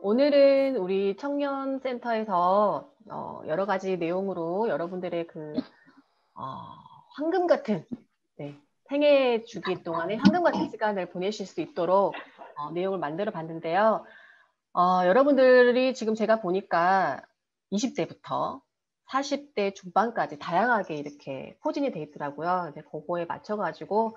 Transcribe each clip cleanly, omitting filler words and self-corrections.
오늘은 우리 청년센터에서 여러 가지 내용으로 여러분들의 어, 황금 같은 생애 주기 동안에 황금 같은 시간을 보내실 수 있도록 내용을 만들어 봤는데요. 여러분들이 지금 제가 보니까 20대부터 40대 중반까지 다양하게 이렇게 포진이 돼 있더라고요. 이제 그거에 맞춰가지고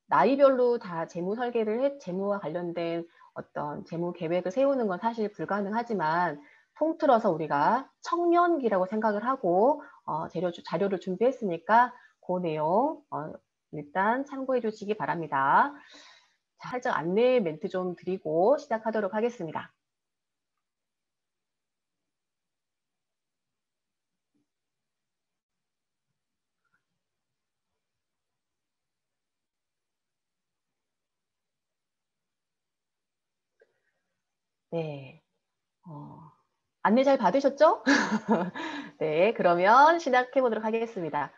나이별로 다 재무 설계를 재무와 관련된 어떤 재무 계획을 세우는 건 사실 불가능하지만 통틀어서 우리가 청년기라고 생각을 하고 자료를 준비했으니까 그 내용 일단 참고해 주시기 바랍니다. 자, 살짝 안내 멘트 좀 드리고 시작하도록 하겠습니다. 네, 안내 잘 받으셨죠? 네, 그러면 시작해 보도록 하겠습니다.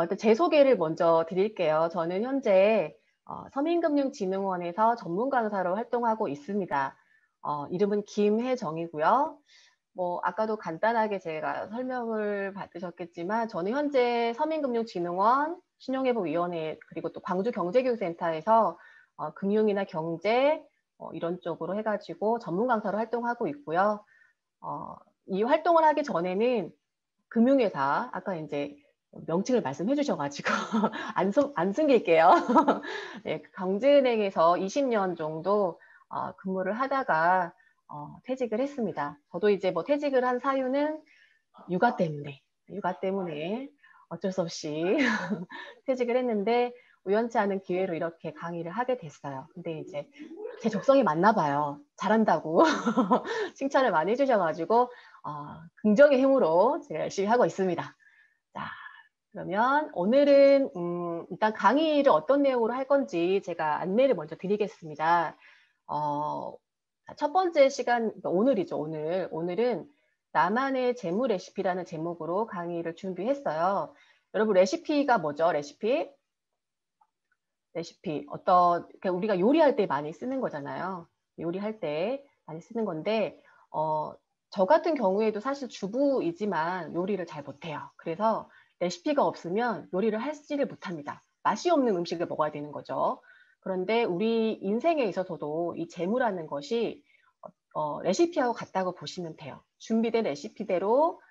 일단 제 소개를 먼저 드릴게요. 저는 현재 서민금융진흥원에서 전문 강사로 활동하고 있습니다. 이름은 김혜정이고요. 뭐 아까도 간단하게 제가 설명을 받으셨겠지만 저는 현재 서민금융진흥원, 신용회복위원회 그리고 또 광주경제교육센터에서 금융이나 경제 이런 쪽으로 해가지고 전문 강사로 활동하고 있고요. 이 활동을 하기 전에는 금융회사 아까 이제 명칭을 말씀해 주셔가지고 안 숨길게요. 네, 경제은행에서 20년 정도 근무를 하다가 퇴직을 했습니다. 저도 이제 뭐 퇴직을 한 사유는 육아 때문에 어쩔 수 없이 퇴직을 했는데 우연치 않은 기회로 이렇게 강의를 하게 됐어요. 근데 이제 제 적성이 맞나 봐요. 잘한다고 칭찬을 많이 해주셔가지고 긍정의 힘으로 제가 열심히 하고 있습니다. 자, 그러면 오늘은 일단 강의를 어떤 내용으로 할 건지 제가 안내를 먼저 드리겠습니다. 첫 번째 시간, 그러니까 오늘이죠. 오늘은 나만의 재무 레시피라는 제목으로 강의를 준비했어요. 여러분 레시피가 뭐죠? 레시피 그러니까 우리가 요리할 때 많이 쓰는 거잖아요. 요리할 때 많이 쓰는 건데 저 같은 경우에도 사실 주부이지만 요리를 잘 못해요. 그래서 레시피가 없으면 요리를 하지를 못합니다. 맛이 없는 음식을 먹어야 되는 거죠. 그런데 우리 인생에 있어서도 이 재무라는 것이 레시피하고 같다고 보시면 돼요. 준비된 레시피대로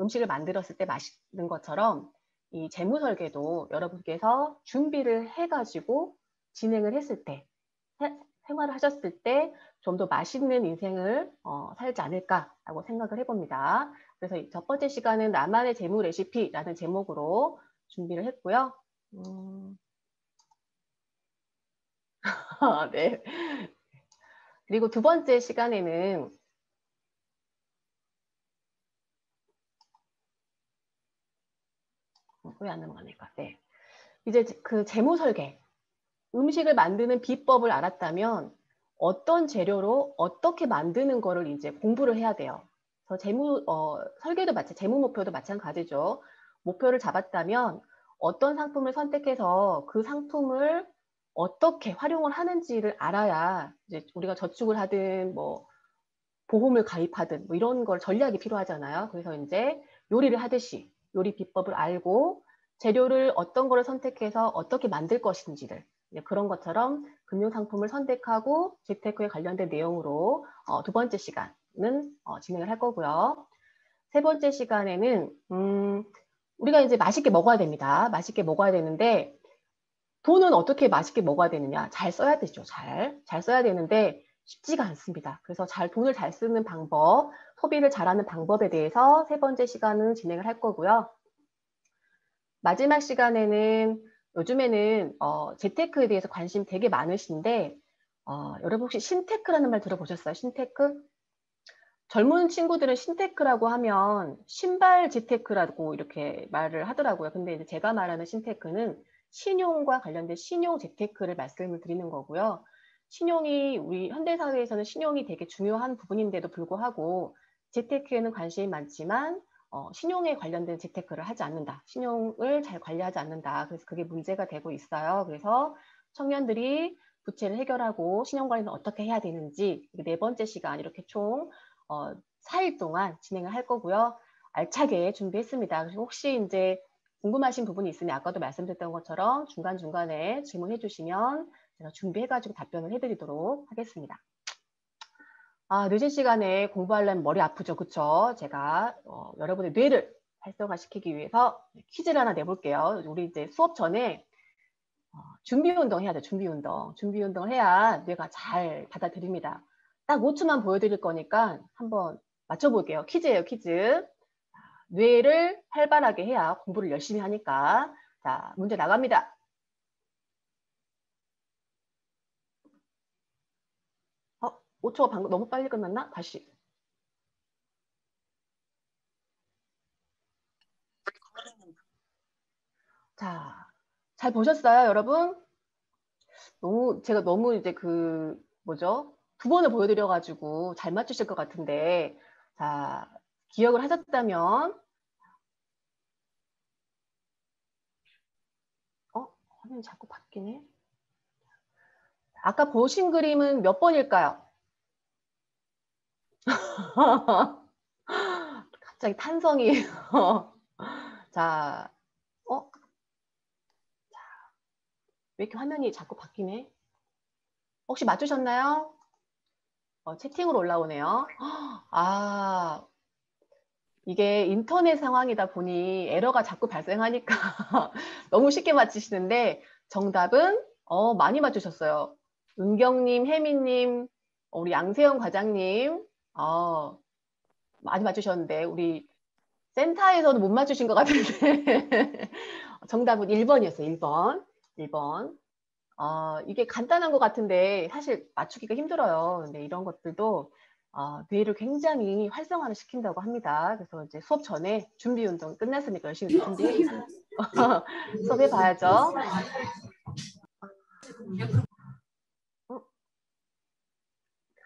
음식을 만들었을 때 맛있는 것처럼 이 재무 설계도 여러분께서 준비를 해가지고 진행을 했을 때, 생활을 하셨을 때 좀 더 맛있는 인생을 살지 않을까라고 생각을 해봅니다. 그래서 첫 번째 시간은 나만의 재무 레시피라는 제목으로 준비를 했고요. 네. 그리고 두 번째 시간에는 왜 안 넘어가니까. 네. 이제 그 재무 설계, 음식을 만드는 비법을 알았다면 어떤 재료로 어떻게 만드는 거를 이제 공부를 해야 돼요. 그래서 설계도 재무 목표도 마찬가지죠. 목표를 잡았다면 어떤 상품을 선택해서 그 상품을 어떻게 활용을 하는지를 알아야 이제 우리가 저축을 하든 뭐 보험을 가입하든 뭐 이런 걸 전략이 필요하잖아요. 그래서 이제 요리를 하듯이 요리 비법을 알고 재료를 어떤 거를 선택해서 어떻게 만들 것인지를 그런 것처럼 금융상품을 선택하고 재테크에 관련된 내용으로 두 번째 시간은 진행을 할 거고요. 세 번째 시간에는 우리가 이제 맛있게 먹어야 됩니다. 맛있게 먹어야 되는데 돈은 어떻게 맛있게 먹어야 되느냐? 잘 써야 되죠. 잘 써야 되는데 쉽지가 않습니다. 그래서 돈을 잘 쓰는 방법, 소비를 잘하는 방법에 대해서 세 번째 시간은 진행을 할 거고요. 마지막 시간에는 요즘에는 재테크에 대해서 관심 되게 많으신데 여러분 혹시 신테크라는 말 들어보셨어요? 신테크? 젊은 친구들은 신테크라고 하면 신발 재테크라고 이렇게 말을 하더라고요. 근데 이제 제가 말하는 신테크는 신용과 관련된 신용 재테크를 말씀을 드리는 거고요. 우리 현대사회에서는 신용이 되게 중요한 부분인데도 불구하고 재테크에는 관심이 많지만 신용에 관련된 재테크를 하지 않는다. 신용을 잘 관리하지 않는다. 그래서 그게 문제가 되고 있어요. 그래서 청년들이 부채를 해결하고 신용관리는 어떻게 해야 되는지 네 번째 시간 이렇게 총 4일 동안 진행을 할 거고요. 알차게 준비했습니다. 그래서 혹시 이제 궁금하신 부분이 있으면 아까도 말씀드렸던 것처럼 중간중간에 질문해 주시면 제가 준비해가지고 답변을 해드리도록 하겠습니다. 늦은 시간에 공부하려면 머리 아프죠. 그쵸? 제가 여러분의 뇌를 활성화시키기 위해서 퀴즈를 하나 내볼게요. 우리 이제 수업 전에 준비 운동 해야 돼. 준비 운동. 준비 운동을 해야 뇌가 잘 받아들입니다. 딱 5초만 보여드릴 거니까 한번 맞춰볼게요. 퀴즈예요. 퀴즈. 뇌를 활발하게 해야 공부를 열심히 하니까. 자, 문제 나갑니다. 5초가 방금 너무 빨리 끝났나? 다시. 자, 잘 보셨어요, 여러분? 제가 너무 이제 뭐죠? 두 번을 보여드려가지고 잘 맞추실 것 같은데, 자, 기억을 하셨다면, 화면이 자꾸 바뀌네. 아까 보신 그림은 몇 번일까요? 갑자기 탄성이. 자, 왜 이렇게 화면이 자꾸 바뀌네? 혹시 맞추셨나요? 채팅으로 올라오네요. 이게 인터넷 상황이다 보니 에러가 자꾸 발생하니까 너무 쉽게 맞히시는데 정답은 많이 맞추셨어요. 은경님, 혜미님, 우리 양세형 과장님 많이 맞추셨는데 우리 센터에서도 못 맞추신 것 같은데 정답은 1번이었어요. 1번. 1번. 이게 간단한 것 같은데 사실 맞추기가 힘들어요. 근데 이런 것들도 뇌를 굉장히 활성화를 시킨다고 합니다. 그래서 이제 수업 전에 준비 운동 끝났으니까 열심히 준비해 수업해 봐야죠.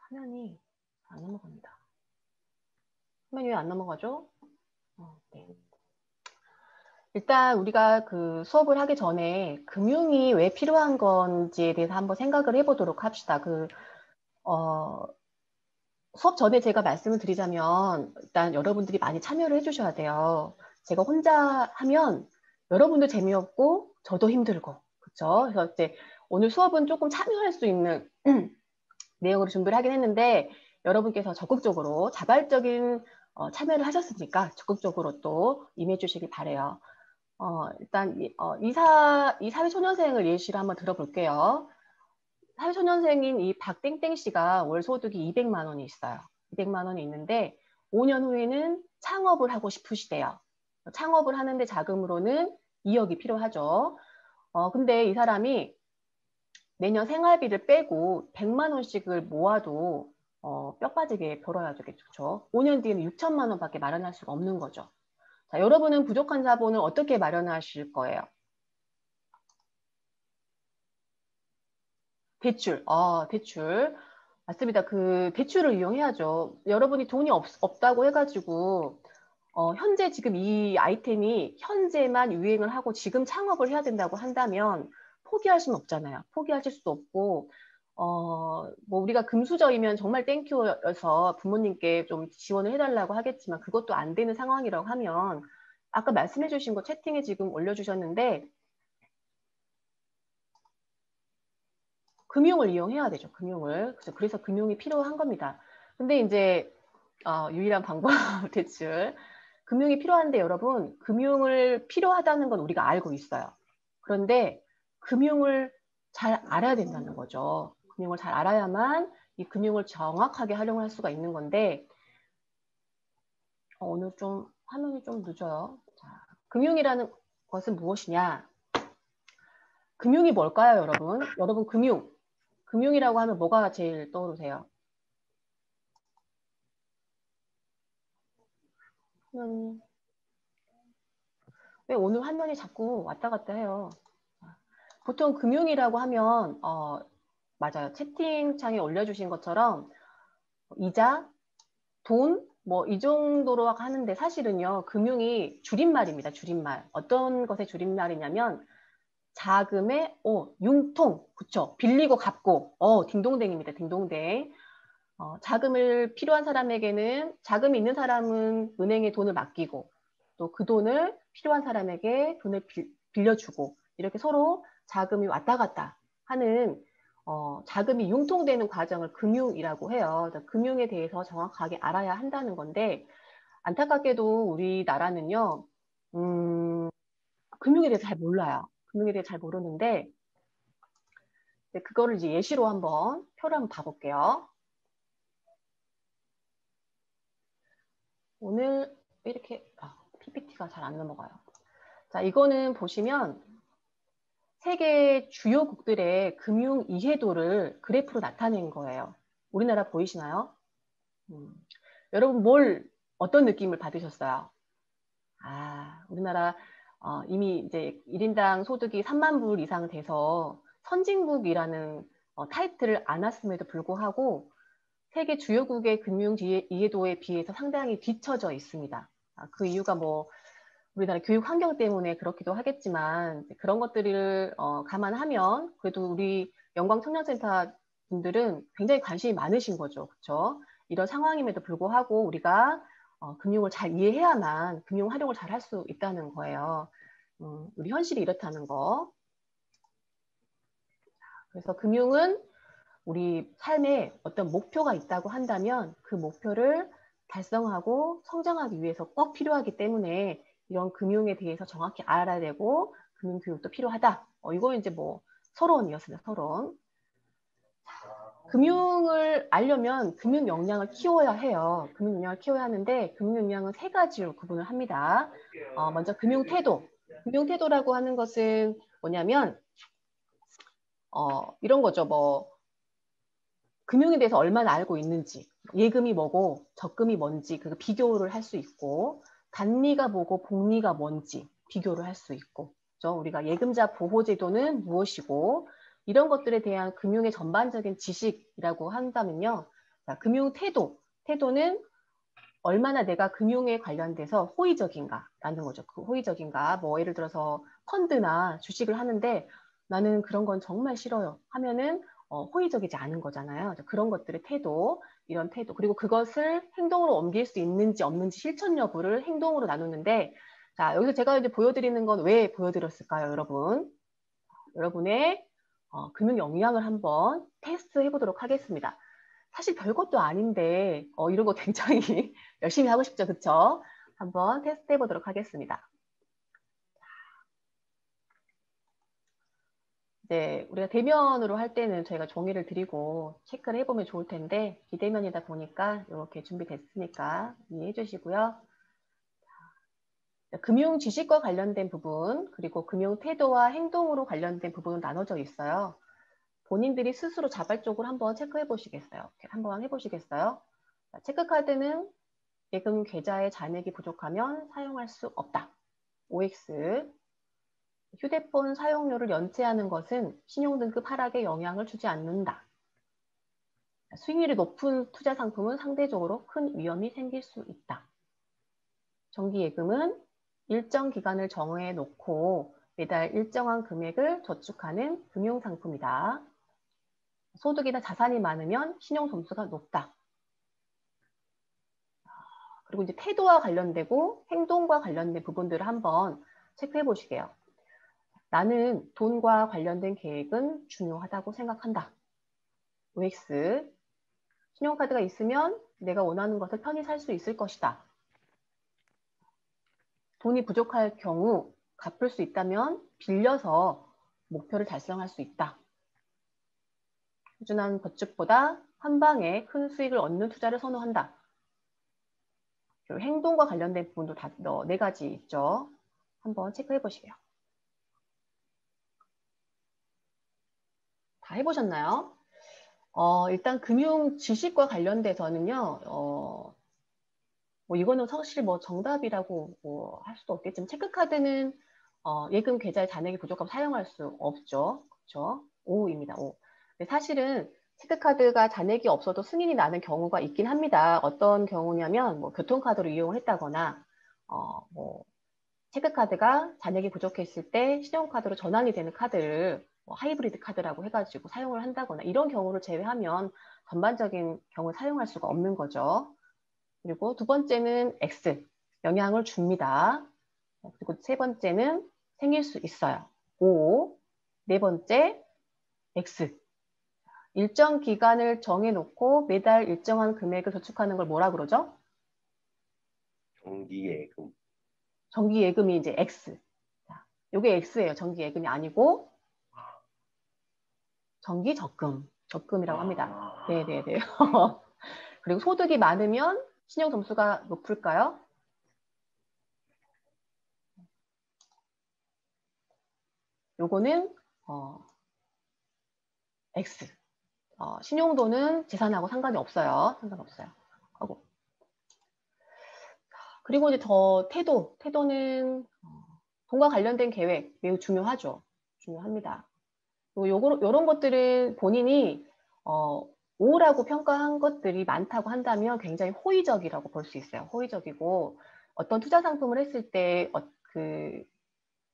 화면이 안 넘어갑니다. 화면이 왜 안 넘어가죠? 네. 일단 우리가 수업을 하기 전에 금융이 왜 필요한 건지에 대해서 한번 생각을 해보도록 합시다. 수업 전에 제가 말씀을 드리자면 일단 여러분들이 많이 참여를 해주셔야 돼요. 제가 혼자 하면 여러분도 재미없고 저도 힘들고 그렇죠? 그래서 이제 오늘 수업은 조금 참여할 수 있는 내용으로 준비를 하긴 했는데 여러분께서 적극적으로 자발적인 참여를 하셨으니까 적극적으로 또 임해 주시길 바래요. 일단 이 사회초년생을 예시로 한번 들어볼게요. 사회초년생인 이 박땡땡 씨가 월 소득이 200만 원이 있어요. 200만 원이 있는데 5년 후에는 창업을 하고 싶으시대요. 창업을 하는데 자금으로는 2억이 필요하죠. 근데 이 사람이 매년 생활비를 빼고 100만 원씩을 모아도 뼈 빠지게 벌어야죠. 그렇죠? 5년 뒤에는 6천만 원밖에 마련할 수가 없는 거죠. 자, 여러분은 부족한 자본을 어떻게 마련하실 거예요? 대출. 대출. 맞습니다. 대출을 이용해야죠. 여러분이 돈이 없다고 해가지고, 현재 지금 이 아이템이 현재만 유행을 하고 지금 창업을 해야 된다고 한다면 포기할 수는 없잖아요. 포기하실 수도 없고, 뭐 우리가 금수저이면 정말 땡큐여서 부모님께 좀 지원을 해달라고 하겠지만 그것도 안 되는 상황이라고 하면 아까 말씀해 주신 거 채팅에 지금 올려주셨는데 금융을 이용해야 되죠. 금융을. 그래서 금융이 필요한 겁니다. 근데 이제 유일한 방법 대출. 금융이 필요한데 여러분, 금융을 필요하다는 건 우리가 알고 있어요. 그런데 금융을 잘 알아야 된다는 거죠. 금융을 잘 알아야만 이 금융을 정확하게 활용할 수가 있는 건데 오늘 좀 화면이 좀 늦어요. 자, 금융이라는 것은 무엇이냐? 금융이 뭘까요, 여러분? 여러분 금융이라고 하면 뭐가 제일 떠오르세요? 왜 오늘 화면이 자꾸 왔다 갔다 해요? 보통 금융이라고 하면 맞아요. 채팅창에 올려주신 것처럼 이자, 돈, 뭐 이 정도로 하는데 사실은요. 금융이 줄임말입니다. 줄임말. 어떤 것의 줄임말이냐면 자금의 융통. 그쵸. 빌리고 갚고. 딩동댕입니다. 딩동댕. 자금을 필요한 사람에게는 자금이 있는 사람은 은행에 돈을 맡기고 또 그 돈을 필요한 사람에게 돈을 빌려주고 이렇게 서로 자금이 왔다 갔다 하는 자금이 융통되는 과정을 금융이라고 해요. 그래서 금융에 대해서 정확하게 알아야 한다는 건데 안타깝게도 우리나라는요. 금융에 대해서 잘 몰라요. 금융에 대해서 잘 모르는데 그거를 이제 예시로 한번 표를 한번 봐볼게요. 오늘 이렇게 PPT가 잘 안 넘어가요. 자, 이거는 보시면 세계 주요국들의 금융 이해도를 그래프로 나타낸 거예요. 우리나라 보이시나요? 여러분 어떤 느낌을 받으셨어요? 우리나라 이미 이제 1인당 소득이 3만 불 이상 돼서 선진국이라는 타이틀을 안았음에도 불구하고 세계 주요국의 금융 이해도에 비해서 상당히 뒤처져 있습니다. 그 이유가 뭐 우리나라 교육 환경 때문에 그렇기도 하겠지만 그런 것들을 감안하면 그래도 우리 영광청년센터 분들은 굉장히 관심이 많으신 거죠. 그렇죠? 이런 상황임에도 불구하고 우리가 금융을 잘 이해해야만 금융 활용을 잘 할 수 있다는 거예요. 우리 현실이 이렇다는 거. 그래서 금융은 우리 삶에 어떤 목표가 있다고 한다면 그 목표를 달성하고 성장하기 위해서 꼭 필요하기 때문에 이런 금융에 대해서 정확히 알아야 되고 금융교육도 필요하다. 이거 이제 뭐 서론이었습니다. 서론. 금융을 알려면 금융 역량을 키워야 해요. 금융 역량을 키워야 하는데 금융 역량은 세 가지로 구분을 합니다. 먼저 금융 태도. 금융 태도라고 하는 것은 뭐냐면 이런 거죠. 뭐 금융에 대해서 얼마나 알고 있는지, 예금이 뭐고 적금이 뭔지 그 비교를 할 수 있고 단리가 뭐고 복리가 뭔지 비교를 할 수 있고 그렇죠? 우리가 예금자 보호제도는 무엇이고 이런 것들에 대한 금융의 전반적인 지식이라고 한다면요. 자, 금융 태도는 얼마나 내가 금융에 관련돼서 호의적인가라는 거죠. 그 호의적인가 뭐 예를 들어서 펀드나 주식을 하는데 나는 그런 건 정말 싫어요 하면은 호의적이지 않은 거잖아요. 그런 것들의 태도, 이런 태도, 그리고 그것을 행동으로 옮길 수 있는지 없는지 실천 여부를 행동으로 나누는데, 자, 여기서 제가 이제 보여드리는 건 왜 보여드렸을까요, 여러분? 여러분의 금융 역량을 한번 테스트 해보도록 하겠습니다. 사실 별것도 아닌데, 이런 거 굉장히 열심히 하고 싶죠, 그쵸? 한번 테스트 해보도록 하겠습니다. 네, 우리가 대면으로 할 때는 저희가 종이를 드리고 체크를 해보면 좋을 텐데 비대면이다 보니까 이렇게 준비됐으니까 이해해 주시고요. 금융 지식과 관련된 부분 그리고 금융 태도와 행동으로 관련된 부분은 나눠져 있어요. 본인들이 스스로 자발적으로 한번 체크해 보시겠어요? 한번 해보시겠어요? 체크카드는 예금 계좌에 잔액이 부족하면 사용할 수 없다. OX 휴대폰 사용료를 연체하는 것은 신용등급 하락에 영향을 주지 않는다. 수익률이 높은 투자 상품은 상대적으로 큰 위험이 생길 수 있다. 정기예금은 일정 기간을 정해 놓고 매달 일정한 금액을 저축하는 금융상품이다. 소득이나 자산이 많으면 신용점수가 높다. 그리고 이제 태도와 관련되고 행동과 관련된 부분들을 한번 체크해 보시게요. 나는 돈과 관련된 계획은 중요하다고 생각한다. OX 신용카드가 있으면 내가 원하는 것을 편히 살 수 있을 것이다. 돈이 부족할 경우 갚을 수 있다면 빌려서 목표를 달성할 수 있다. 꾸준한 저축보다 한 방에 큰 수익을 얻는 투자를 선호한다. 행동과 관련된 부분도 다 네 가지 있죠. 한번 체크해 보시게요. 다 해보셨나요? 일단 금융 지식과 관련돼서는요. 뭐 이거는 사실 뭐 정답이라고 뭐 할 수도 없겠지만 체크카드는 예금 계좌에 잔액이 부족하면 사용할 수 없죠. 그렇죠? O입니다. O. 사실은 체크카드가 잔액이 없어도 승인이 나는 경우가 있긴 합니다. 어떤 경우냐면 뭐 교통카드로 이용을 했다거나 뭐 체크카드가 잔액이 부족했을 때 신용카드로 전환이 되는 카드를 뭐 하이브리드 카드라고 해가지고 사용을 한다거나 이런 경우를 제외하면 전반적인 경우를 사용할 수가 없는 거죠. 그리고 두 번째는 X, 영향을 줍니다. 그리고 세 번째는 생길 수 있어요. O, 네 번째 X. 일정 기간을 정해놓고 매달 일정한 금액을 저축하는 걸 뭐라 그러죠? 정기예금. 정기예금이 이제 X. 자, 요게 X예요. 정기예금이 아니고 정기적금. 적금이라고 합니다. 네네네. 그리고 소득이 많으면 신용 점수가 높을까요? 요거는 X. 신용도는 재산하고 상관이 없어요. 상관없어요. 하고. 그리고 이제 더 태도는 돈과 관련된 계획 매우 중요하죠. 중요합니다. 요런 것들은 본인이 O라고 평가한 것들이 많다고 한다면 굉장히 호의적이라고 볼 수 있어요. 호의적이고 어떤 투자 상품을 했을 때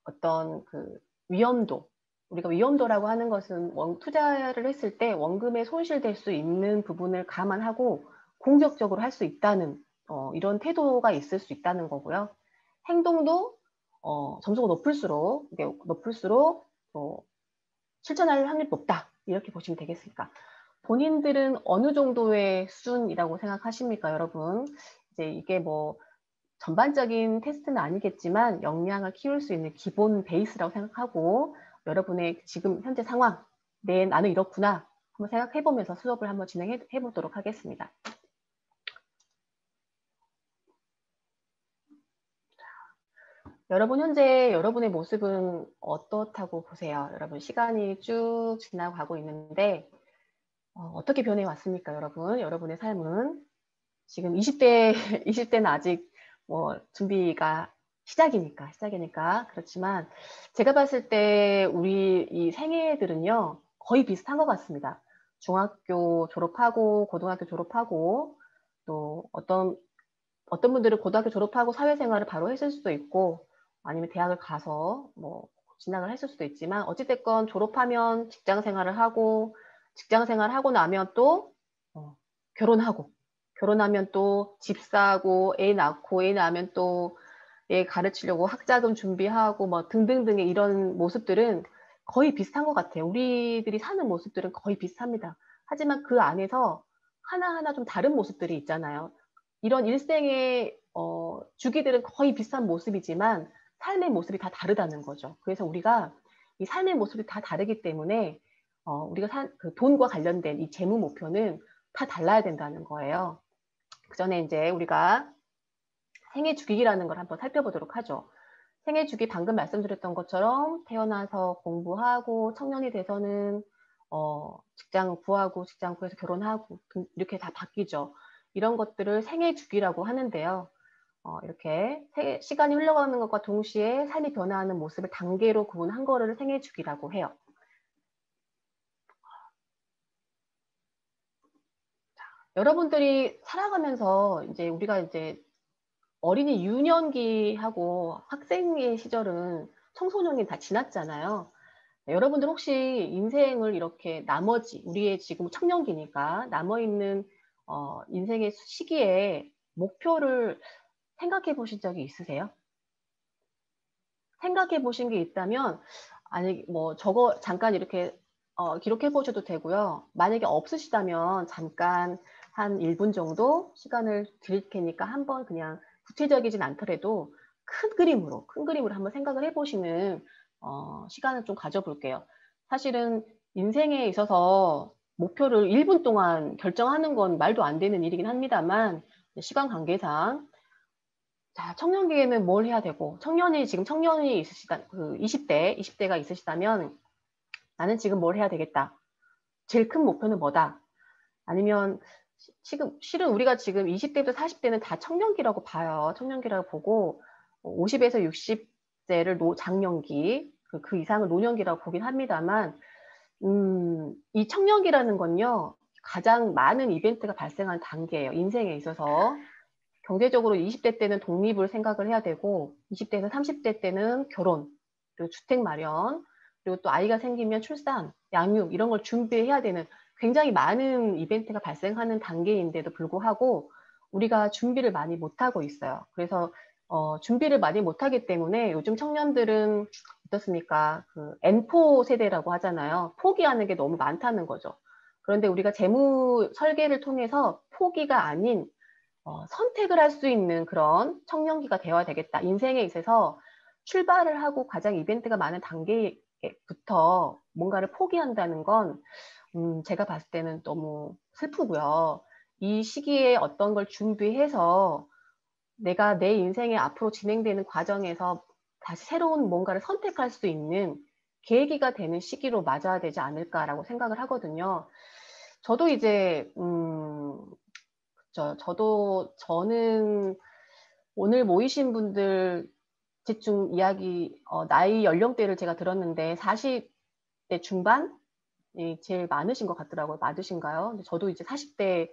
어떤 그 위험도, 우리가 위험도라고 하는 것은 투자를 했을 때 원금에 손실될 수 있는 부분을 감안하고 공격적으로 할 수 있다는 이런 태도가 있을 수 있다는 거고요. 행동도 점수가 높을수록 실천할 확률이 높다. 이렇게 보시면 되겠습니까? 본인들은 어느 정도의 수준이라고 생각하십니까, 여러분? 이제 이게 뭐 전반적인 테스트는 아니겠지만 역량을 키울 수 있는 기본 베이스라고 생각하고 여러분의 지금 현재 상황, 나는 이렇구나 한번 생각해 보면서 수업을 한번 진행해 보도록 하겠습니다. 여러분 현재 여러분의 모습은 어떻다고 보세요? 여러분 시간이 쭉 지나가고 있는데 어떻게 변해 왔습니까, 여러분? 여러분의 삶은 지금 20대는 아직 뭐 준비가 시작이니까 그렇지만 제가 봤을 때 우리 이 생애들은요 거의 비슷한 것 같습니다. 중학교 졸업하고 고등학교 졸업하고 또 어떤 분들은 고등학교 졸업하고 사회생활을 바로 했을 수도 있고 아니면 대학을 가서 뭐 진학을 했을 수도 있지만 어찌됐건 졸업하면 직장 생활을 하고 직장 생활하고 나면 또 결혼하면 또 집 사고 애 낳고 애 낳으면 또 애 가르치려고 학자금 준비하고 뭐 등등등의 이런 모습들은 거의 비슷한 것 같아요. 우리들이 사는 모습들은 거의 비슷합니다. 하지만 그 안에서 하나하나 좀 다른 모습들이 있잖아요. 이런 일생의 주기들은 거의 비슷한 모습이지만 삶의 모습이 다 다르다는 거죠. 그래서 우리가 이 삶의 모습이 다 다르기 때문에 우리가 그 돈과 관련된 이 재무 목표는 다 달라야 된다는 거예요. 그 전에 이제 우리가 생애 주기라는 걸 한번 살펴보도록 하죠. 생애 주기 방금 말씀드렸던 것처럼 태어나서 공부하고 청년이 돼서는 직장 구하고 직장 구해서 결혼하고 이렇게 다 바뀌죠. 이런 것들을 생애 주기라고 하는데요. 이렇게 시간이 흘러가는 것과 동시에 삶이 변화하는 모습을 단계로 구분한 거를 생애 주기라고 해요. 여러분들이 살아가면서 이제 우리가 이제 어린이 유년기하고 학생의 시절은 청소년기 다 지났잖아요. 여러분들 혹시 인생을 이렇게 우리의 지금 청년기니까 남아있는 인생의 시기에 목표를 생각해 보신 적이 있으세요? 생각해 보신 게 있다면 아니 뭐 저거 잠깐 이렇게 기록해 보셔도 되고요. 만약에 없으시다면 잠깐 한 1분 정도 시간을 드릴 테니까 한번 그냥 구체적이진 않더라도 큰 그림으로 한번 생각을 해보시는 시간을 좀 가져볼게요. 사실은 인생에 있어서 목표를 1분 동안 결정하는 건 말도 안 되는 일이긴 합니다만 시간 관계상 자, 청년기에는 뭘 해야 되고 지금 청년이 있으시다 그 20대가 있으시다면 나는 지금 뭘 해야 되겠다. 제일 큰 목표는 뭐다. 아니면 지금 실은 우리가 지금 20대부터 40대는 다 청년기라고 봐요. 청년기라고 보고 50에서 60대를 장년기, 그 이상을 노년기라고 보긴 합니다만 이 청년기라는 건요. 가장 많은 이벤트가 발생하는 단계예요. 인생에 있어서. 경제적으로 20대 때는 독립을 생각을 해야 되고 20대에서 30대 때는 결혼, 그리고 주택 마련, 그리고 또 아이가 생기면 출산, 양육 이런 걸 준비해야 되는 굉장히 많은 이벤트가 발생하는 단계인데도 불구하고 우리가 준비를 많이 못하고 있어요. 그래서 준비를 많이 못하기 때문에 요즘 청년들은 어떻습니까? 그 N4 세대라고 하잖아요. 포기하는 게 너무 많다는 거죠. 그런데 우리가 재무 설계를 통해서 포기가 아닌 선택을 할 수 있는 그런 청년기가 되어야 되겠다. 인생에 있어서 출발을 하고 가장 이벤트가 많은 단계부터 뭔가를 포기한다는 건 제가 봤을 때는 너무 슬프고요. 이 시기에 어떤 걸 준비해서 내가 내 인생에 앞으로 진행되는 과정에서 다시 새로운 뭔가를 선택할 수 있는 계기가 되는 시기로 맞아야 되지 않을까라고 생각을 하거든요. 저도 이제 저는 오늘 모이신 분들 대충 이야기 나이 연령대를 제가 들었는데 40대 중반이 제일 많으신 것 같더라고요. 맞으신가요? 근데 저도 이제 40대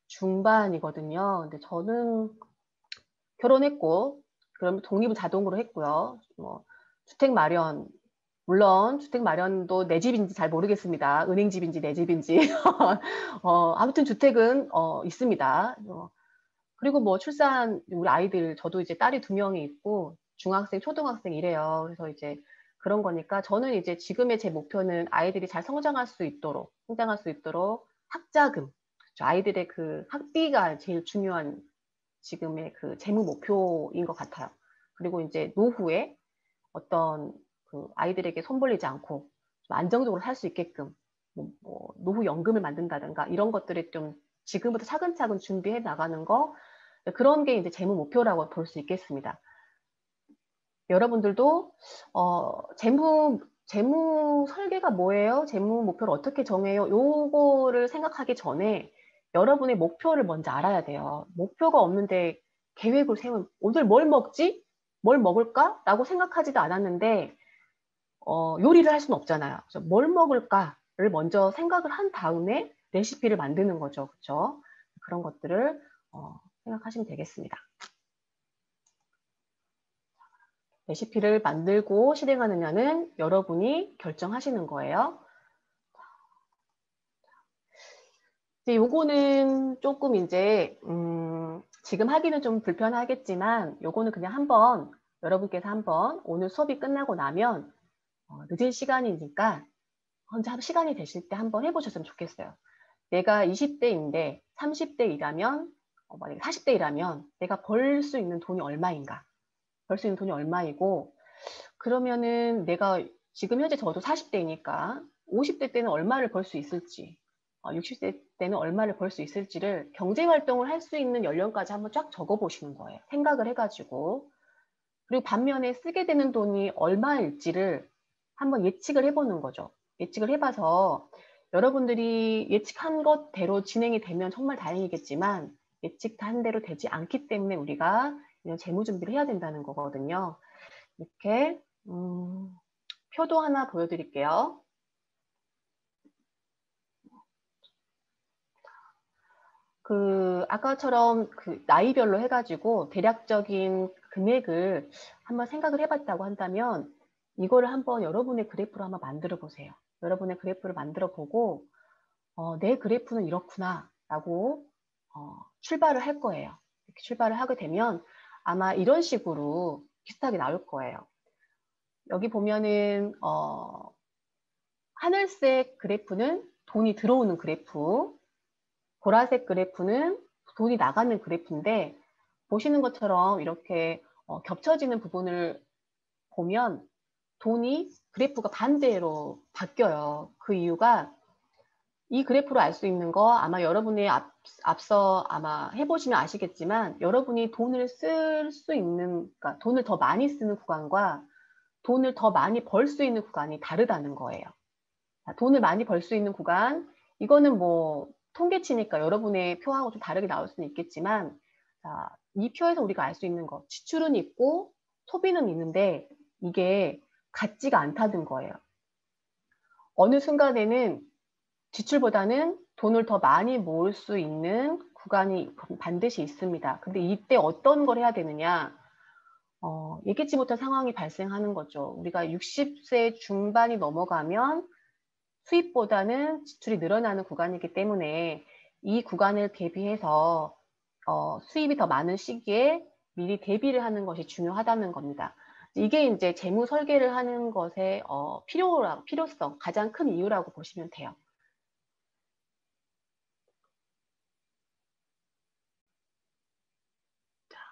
중반이거든요. 근데 저는 결혼했고, 그럼 독립은 자동으로 했고요. 뭐 주택 마련, 물론 주택 마련도 내 집인지 잘 모르겠습니다. 은행 집인지 내 집인지. 아무튼 주택은 있습니다. 그리고 뭐 출산, 우리 아이들, 저도 이제 딸이 2명이 있고, 중학생, 초등학생 이래요. 그래서 이제 그런 거니까 저는 이제 지금의 제 목표는 아이들이 잘 성장할 수 있도록 학자금, 그렇죠. 아이들의 그 학비가 제일 중요한 지금의 그 재무 목표인 것 같아요. 그리고 이제 노후에 어떤 그 아이들에게 손 벌리지 않고 좀 안정적으로 살 수 있게끔 뭐 노후 연금을 만든다든가 이런 것들을 좀 지금부터 차근차근 준비해 나가는 거, 그런 게 이제 재무 목표라고 볼 수 있겠습니다. 여러분들도 재무 설계가 뭐예요? 재무 목표를 어떻게 정해요? 요거를 생각하기 전에 여러분의 목표를 먼저 알아야 돼요. 목표가 없는데 계획을 세우면 오늘 뭘 먹지? 뭘 먹을까? 라고 생각하지도 않았는데 요리를 할 수는 없잖아요. 그래서 뭘 먹을까를 먼저 생각을 한 다음에 레시피를 만드는 거죠. 그렇죠? 그런 것들을 생각하시면 되겠습니다. 레시피를 만들고 실행하느냐는 여러분이 결정하시는 거예요. 이제 요거는 조금 이제 지금 하기는 좀 불편하겠지만 요거는 그냥 한번 여러분께서 한번 오늘 수업이 끝나고 나면 늦은 시간이니까 혼자 시간이 되실 때 한번 해보셨으면 좋겠어요. 내가 20대인데 30대이라면 만약에 40대이라면 내가 벌 수 있는 돈이 얼마인가? 벌 수 있는 돈이 얼마이고 그러면은 내가 지금 현재 저도 40대이니까 50대 때는 얼마를 벌 수 있을지 60대 때는 얼마를 벌 수 있을지를 경제활동을 할 수 있는 연령까지 한번 쫙 적어보시는 거예요. 생각을 해가지고. 그리고 반면에 쓰게 되는 돈이 얼마일지를 한번 예측을 해보는 거죠. 예측을 해봐서 여러분들이 예측한 것대로 진행이 되면 정말 다행이겠지만 예측한 대로 되지 않기 때문에 우리가 이런 재무 준비를 해야 된다는 거거든요. 이렇게 표도 하나 보여드릴게요. 아까처럼 그 나이별로 해가지고 대략적인 금액을 한번 생각을 해봤다고 한다면 이거를 한번 여러분의 그래프로 한번 만들어 보세요. 여러분의 그래프를 만들어 보고 내 그래프는 이렇구나 라고 출발을 할 거예요. 이렇게 출발을 하게 되면 아마 이런 식으로 비슷하게 나올 거예요. 여기 보면은 하늘색 그래프는 돈이 들어오는 그래프, 보라색 그래프는 돈이 나가는 그래프인데 보시는 것처럼 이렇게 겹쳐지는 부분을 보면 돈이 그래프가 반대로 바뀌어요. 그 이유가 이 그래프로 알 수 있는 거 아마 여러분이 앞서 아마 해보시면 아시겠지만 여러분이 돈을 쓸 수 있는, 그러니까 돈을 더 많이 쓰는 구간과 돈을 더 많이 벌 수 있는 구간이 다르다는 거예요. 돈을 많이 벌 수 있는 구간, 이거는 뭐 통계치니까 여러분의 표하고 좀 다르게 나올 수는 있겠지만 자, 이 표에서 우리가 알 수 있는 거, 지출은 있고 소비는 있는데 이게 같지가 않다는 거예요. 어느 순간에는 지출보다는 돈을 더 많이 모을 수 있는 구간이 반드시 있습니다. 근데 이때 어떤 걸 해야 되느냐? 예기치 못한 상황이 발생하는 거죠. 우리가 60세 중반이 넘어가면 수입보다는 지출이 늘어나는 구간이기 때문에 이 구간을 대비해서 수입이 더 많은 시기에 미리 대비를 하는 것이 중요하다는 겁니다. 이게 이제 재무 설계를 하는 것의 필요성, 가장 큰 이유라고 보시면 돼요.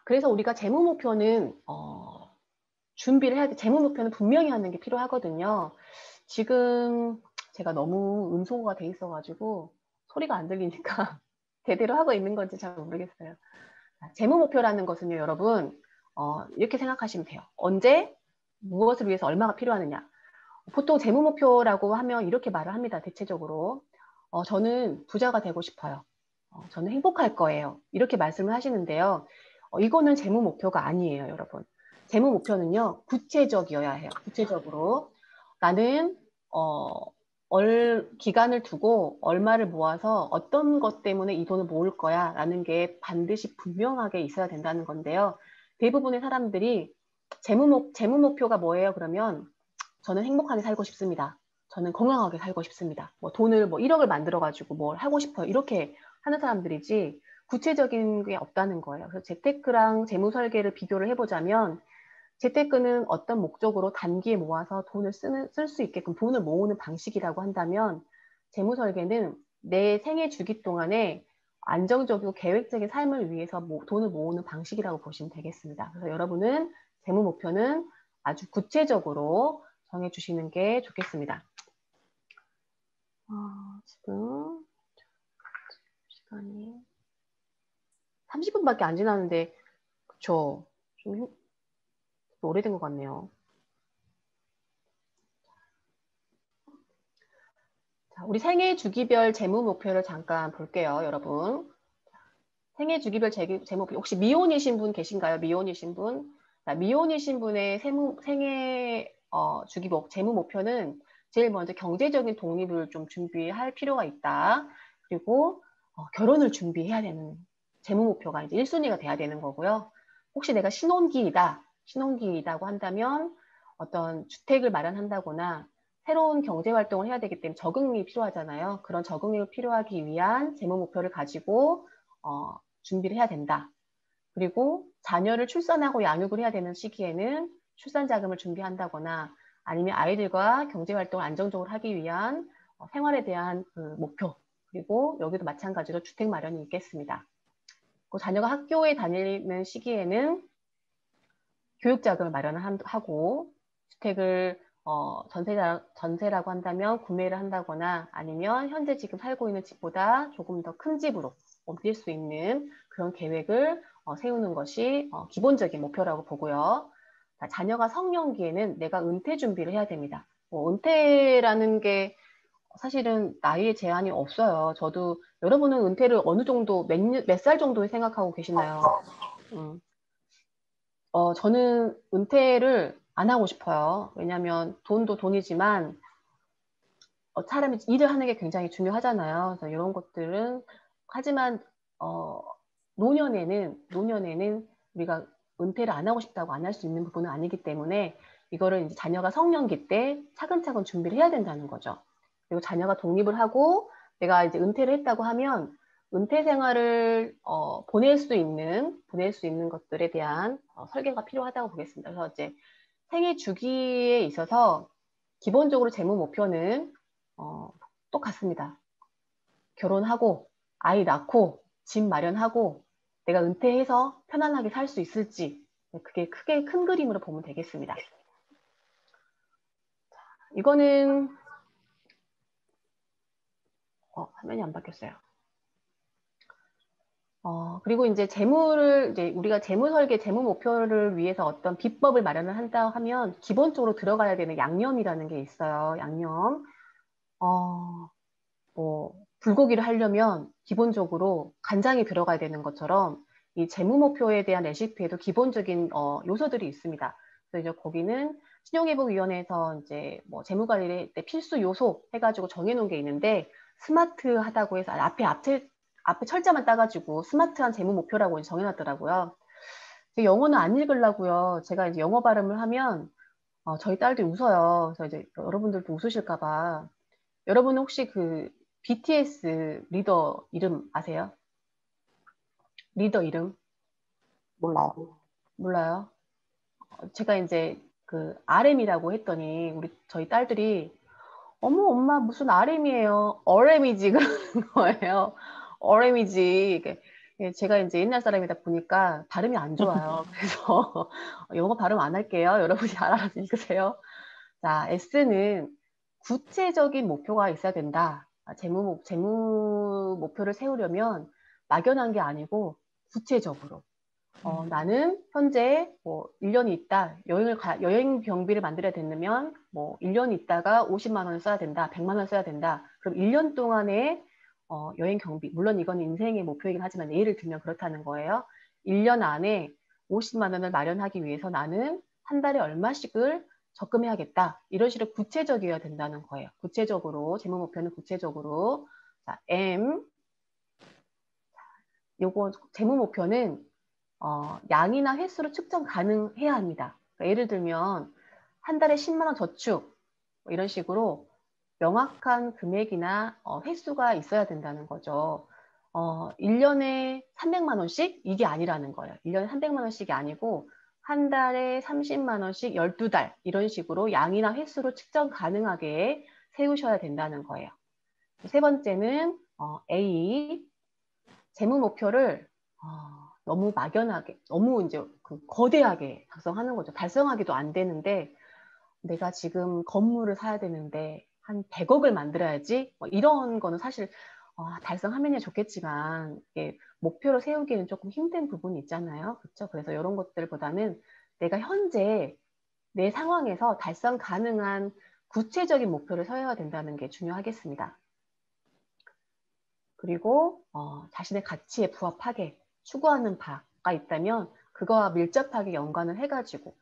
그래서 우리가 재무 목표는 준비를 해야 돼. 재무 목표는 분명히 하는 게 필요하거든요. 지금 제가 너무 음소거가 돼 있어가지고 소리가 안 들리니까 제대로 하고 있는 건지 잘 모르겠어요. 재무 목표라는 것은요, 여러분, 이렇게 생각하시면 돼요. 언제, 무엇을 위해서 얼마가 필요하느냐. 보통 재무 목표라고 하면 이렇게 말을 합니다, 대체적으로. 저는 부자가 되고 싶어요. 저는 행복할 거예요. 이렇게 말씀을 하시는데요. 이거는 재무 목표가 아니에요, 여러분. 재무 목표는요, 구체적이어야 해요. 구체적으로. 나는, 기간을 두고 얼마를 모아서 어떤 것 때문에 이 돈을 모을 거야 라는 게 반드시 분명하게 있어야 된다는 건데요. 대부분의 사람들이 재무 목표가 뭐예요? 그러면 저는 행복하게 살고 싶습니다. 저는 건강하게 살고 싶습니다. 뭐 돈을 뭐 1억을 만들어가지고 뭘 하고 싶어요. 이렇게 하는 사람들이지 구체적인 게 없다는 거예요. 그래서 재테크랑 재무 설계를 비교를 해보자면 재테크는 어떤 목적으로 단기에 모아서 돈을 쓸 수 있게끔 돈을 모으는 방식이라고 한다면 재무 설계는 내 생애 주기 동안에 안정적이고 계획적인 삶을 위해서 돈을 모으는 방식이라고 보시면 되겠습니다. 그래서 여러분은 재무 목표는 아주 구체적으로 정해주시는 게 좋겠습니다. 지금 시간이 30분밖에 안 지났는데 그쵸? 좀 오래된 것 같네요. 자, 우리 생애 주기별 재무 목표를 잠깐 볼게요, 여러분. 생애 주기별 재무 목표 혹시 미혼이신 분 계신가요? 미혼이신 분? 자, 미혼이신 분의 생애 재무 목표는 제일 먼저 경제적인 독립을 좀 준비할 필요가 있다. 그리고 결혼을 준비해야 되는 재무 목표가 이제 1순위가 돼야 되는 거고요. 혹시 내가 신혼기이다고 한다면 어떤 주택을 마련한다거나 새로운 경제 활동을 해야 되기 때문에 적응이 필요하잖아요. 그런 적응이 필요하기 위한 재무 목표를 가지고 준비를 해야 된다. 그리고 자녀를 출산하고 양육을 해야 되는 시기에는 출산 자금을 준비한다거나 아니면 아이들과 경제 활동을 안정적으로 하기 위한 생활에 대한 그 목표, 그리고 여기도 마찬가지로 주택 마련이 있겠습니다. 그 자녀가 학교에 다니는 시기에는 교육 자금을 마련하고 주택을 전세라고 한다면 구매를 한다거나 아니면 현재 지금 살고 있는 집보다 조금 더 큰 집으로 옮길 수 있는 그런 계획을 세우는 것이 기본적인 목표라고 보고요. 자녀가 성년기에는 내가 은퇴 준비를 해야 됩니다. 은퇴라는 게 사실은 나이에 제한이 없어요. 저도 여러분은 은퇴를 어느 정도 몇 살 정도에 생각하고 계시나요? 저는 은퇴를 안 하고 싶어요. 왜냐하면 돈도 돈이지만 사람이 일을 하는 게 굉장히 중요하잖아요. 그래서 이런 것들은 하지만 노년에는 우리가 은퇴를 안 하고 싶다고 안 할 수 있는 부분은 아니기 때문에 이거를 이제 자녀가 성년기 때 차근차근 준비를 해야 된다는 거죠. 그리고 자녀가 독립을 하고 내가 이제 은퇴를 했다고 하면 은퇴 생활을 보낼 수 있는 것들에 대한 설계가 필요하다고 보겠습니다. 그래서 이제 생애 주기에 있어서 기본적으로 재무 목표는 똑같습니다. 결혼하고 아이 낳고 집 마련하고 내가 은퇴해서 편안하게 살 수 있을지 그게 크게 큰 그림으로 보면 되겠습니다. 이거는 화면이 안 바뀌었어요. 그리고 이제 우리가 재무 설계, 재무 목표를 위해서 어떤 비법을 마련을 한다 하면 기본적으로 들어가야 되는 양념이라는 게 있어요. 양념. 불고기를 하려면 기본적으로 간장이 들어가야 되는 것처럼 이 재무 목표에 대한 레시피에도 기본적인 요소들이 있습니다. 그래서 이제 거기는 신용회복위원회에서 이제 뭐 재무 관리를 때 필수 요소 해가지고 정해놓은 게 있는데 스마트하다고 해서 앞에 철자만 따가지고 스마트한 재무 목표라고 정해놨더라고요. 영어는 안 읽으려고요. 제가 이제 영어 발음을 하면 저희 딸도 웃어요. 그래서 이제 여러분들도 웃으실까봐. 여러분 혹시 그 BTS 리더 이름 아세요? 리더 이름 몰라요. 몰라요? 제가 이제 그 RM이라고 했더니 저희 딸들이 어머 엄마 무슨 RM이에요? RM이지 그러는 거예요. RM이지. 제가 이제 옛날 사람이다 보니까 발음이 안 좋아요. 그래서 영어 발음 안 할게요. 여러분이 알아서 읽으세요. 자, S는 구체적인 목표가 있어야 된다. 재무 목표를 세우려면 막연한 게 아니고 구체적으로. 나는 현재 뭐 1년이 있다. 여행 경비를 만들어야 되면 뭐 1년 있다가 50만 원을 써야 된다. 100만 원 써야 된다. 그럼 1년 동안에 여행 경비, 물론 이건 인생의 목표이긴 하지만 예를 들면 그렇다는 거예요. 1년 안에 50만 원을 마련하기 위해서 나는 한 달에 얼마씩을 적금해야겠다. 이런 식으로 구체적이어야 된다는 거예요. 구체적으로, 재무 목표는 구체적으로. 자, M. 요거 재무 목표는 양이나 횟수로 측정 가능해야 합니다. 그러니까 예를 들면 한 달에 10만 원 저축 뭐 이런 식으로 명확한 금액이나 횟수가 있어야 된다는 거죠. 1년에 300만 원씩 이게 아니라는 거예요. 1년에 300만 원씩이 아니고 한 달에 30만 원씩 12달 이런 식으로 양이나 횟수로 측정 가능하게 세우셔야 된다는 거예요. 세 번째는 A, 재무 목표를 너무 막연하게, 너무 이제 거대하게 작성하는 거죠. 달성하기도 안 되는데 내가 지금 건물을 사야 되는데 한 100억을 만들어야지 뭐 이런 거는 사실 달성하면야 좋겠지만 목표로 세우기는 조금 힘든 부분이 있잖아요. 그렇죠? 그래서 이런 것들보다는 내가 현재 내 상황에서 달성 가능한 구체적인 목표를 세워야 된다는 게 중요하겠습니다. 그리고 자신의 가치에 부합하게 추구하는 바가 있다면 그거와 밀접하게 연관을 해가지고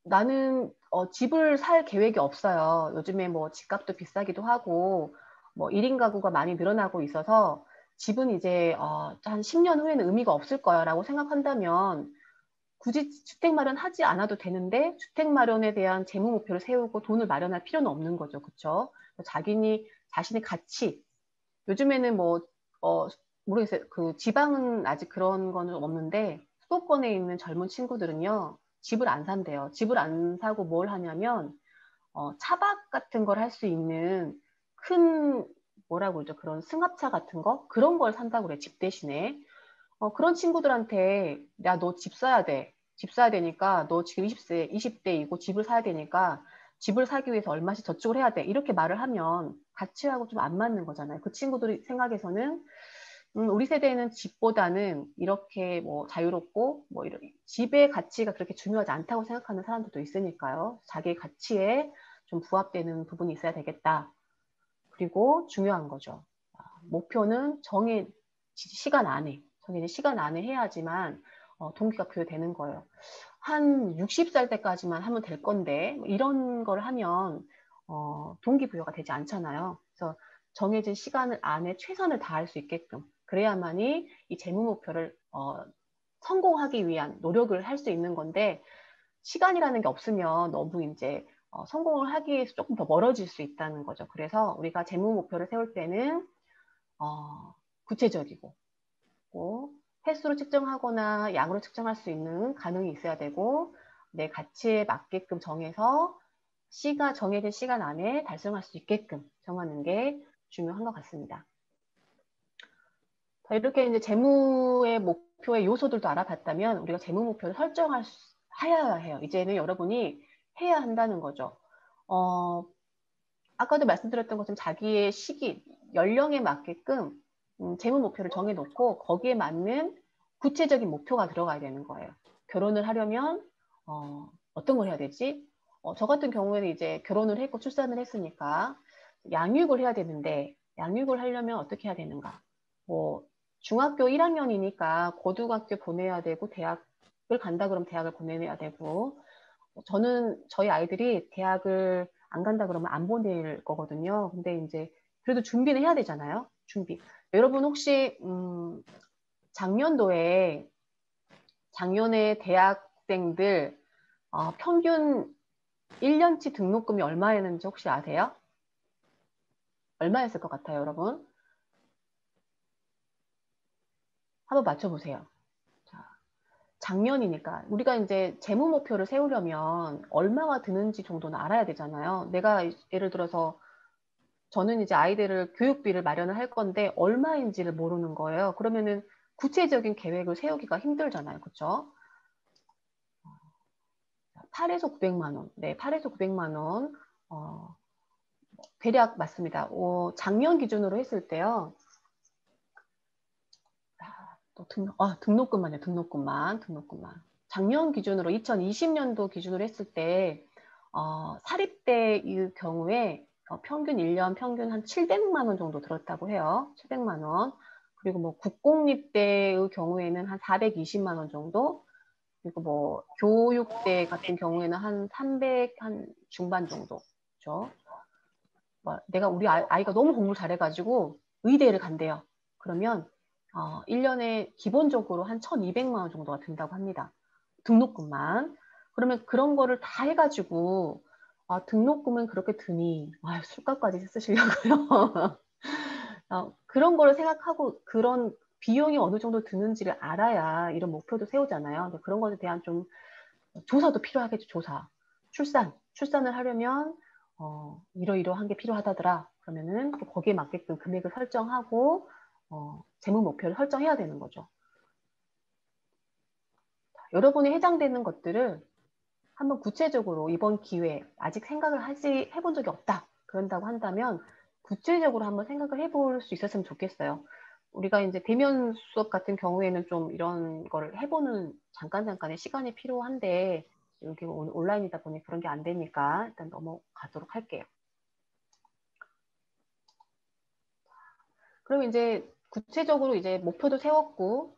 나는 집을 살 계획이 없어요. 요즘에 뭐 집값도 비싸기도 하고 뭐 1인 가구가 많이 늘어나고 있어서 집은 이제 한 10년 후에는 의미가 없을 거야라고 생각한다면 굳이 주택 마련하지 않아도 되는데 주택 마련에 대한 재무 목표를 세우고 돈을 마련할 필요는 없는 거죠. 그렇죠? 자신의 가치 요즘에는 뭐 모르겠어요. 그 지방은 아직 그런 거는 없는데 수도권에 있는 젊은 친구들은요. 집을 안 산대요. 집을 안 사고 뭘 하냐면 차박 같은 걸 할 수 있는 큰 뭐라고 그러죠? 그런 승합차 같은 거? 그런 걸 산다고 그래. 집 대신에. 그런 친구들한테 야, 너 집 사야 돼. 집 사야 되니까 너 지금 20대이고 집을 사야 되니까 집을 사기 위해서 얼마씩 저축을 해야 돼. 이렇게 말을 하면 가치하고 좀 안 맞는 거잖아요. 그 친구들이 생각에서는 우리 세대는 집보다는 이렇게 뭐 자유롭고 뭐 이런 집의 가치가 그렇게 중요하지 않다고 생각하는 사람들도 있으니까요. 자기의 가치에 좀 부합되는 부분이 있어야 되겠다. 그리고 중요한 거죠. 목표는 정해진 시간 안에 해야지만 동기가 부여되는 거예요. 한 60살 때까지만 하면 될 건데 뭐 이런 걸 하면 동기부여가 되지 않잖아요. 그래서 정해진 시간을 안에 최선을 다할 수 있게끔 그래야만이 이 재무 목표를 성공하기 위한 노력을 할 수 있는 건데 시간이라는 게 없으면 너무 이제 성공을 하기 위해서 조금 더 멀어질 수 있다는 거죠. 그래서 우리가 재무 목표를 세울 때는 구체적이고 횟수로 측정하거나 양으로 측정할 수 있는 가능이 있어야 되고 내 가치에 맞게끔 정해서 정해진 시간 안에 달성할 수 있게끔 정하는 게 중요한 것 같습니다. 이렇게 이제 재무의 목표의 요소들도 알아봤다면 우리가 재무 목표를 해야 해요. 이제는 여러분이 해야 한다는 거죠. 아까도 말씀드렸던 것처럼 자기의 시기, 연령에 맞게끔 재무 목표를 정해놓고 거기에 맞는 구체적인 목표가 들어가야 되는 거예요. 결혼을 하려면 어떤 걸 해야 되지? 저 같은 경우에는 이제 결혼을 했고 출산을 했으니까 양육을 해야 되는데 양육을 하려면 어떻게 해야 되는가? 뭐 중학교 1학년이니까 고등학교 보내야 되고 대학을 간다 그러면 대학을 보내야 되고 저희 아이들이 대학을 안 간다 그러면 안 보낼 거거든요. 근데 이제 그래도 준비는 해야 되잖아요. 준비. 여러분 혹시 작년에 대학생들 평균 1년치 등록금이 얼마였는지 혹시 아세요? 얼마였을 것 같아요, 여러분? 한번 맞춰보세요. 자, 작년이니까 우리가 이제 재무 목표를 세우려면 얼마가 드는지 정도는 알아야 되잖아요. 내가 예를 들어서 저는 이제 아이들을 교육비를 마련을 할 건데 얼마인지를 모르는 거예요. 그러면은 구체적인 계획을 세우기가 힘들잖아요. 그렇죠? 8에서 900만 원. 네, 8에서 900만 원. 대략 맞습니다. 작년 기준으로 했을 때요. 또 등록금만요. 등록금만. 작년 기준으로 2020년도 기준으로 했을 때 사립대의 경우에 평균 1년 평균 한 700만 원 정도 들었다고 해요. 700만 원. 그리고 뭐 국공립대의 경우에는 한 420만 원 정도. 그리고 뭐 교육대 같은 경우에는 한 300 한 중반 정도. 그렇죠? 내가 우리 아이가 너무 공부 잘해가지고 의대를 간대요. 그러면 1년에 기본적으로 한 1,200만 원 정도가 든다고 합니다. 등록금만. 그러면 그런 거를 다 해가지고 등록금은 그렇게 드니 술값까지 쓰시려고요. 그런 거를 생각하고 그런 비용이 어느 정도 드는지를 알아야 이런 목표도 세우잖아요. 그런 것에 대한 좀 조사도 필요하겠죠. 조사. 출산을 하려면 이러이러한 게 필요하다더라. 그러면은 또 거기에 맞게끔 금액을 설정하고 재무 목표를 설정해야 되는 거죠. 여러분이 해당되는 것들을 한번 구체적으로 이번 기회에 아직 생각을 해본 적이 없다. 그런다고 한다면 구체적으로 한번 생각을 해볼 수 있었으면 좋겠어요. 우리가 이제 대면 수업 같은 경우에는 좀 이런 거를 해보는 잠깐의 시간이 필요한데 여기 온라인이다 보니 그런 게 안 되니까 일단 넘어가도록 할게요. 그럼 이제 구체적으로 이제 목표도 세웠고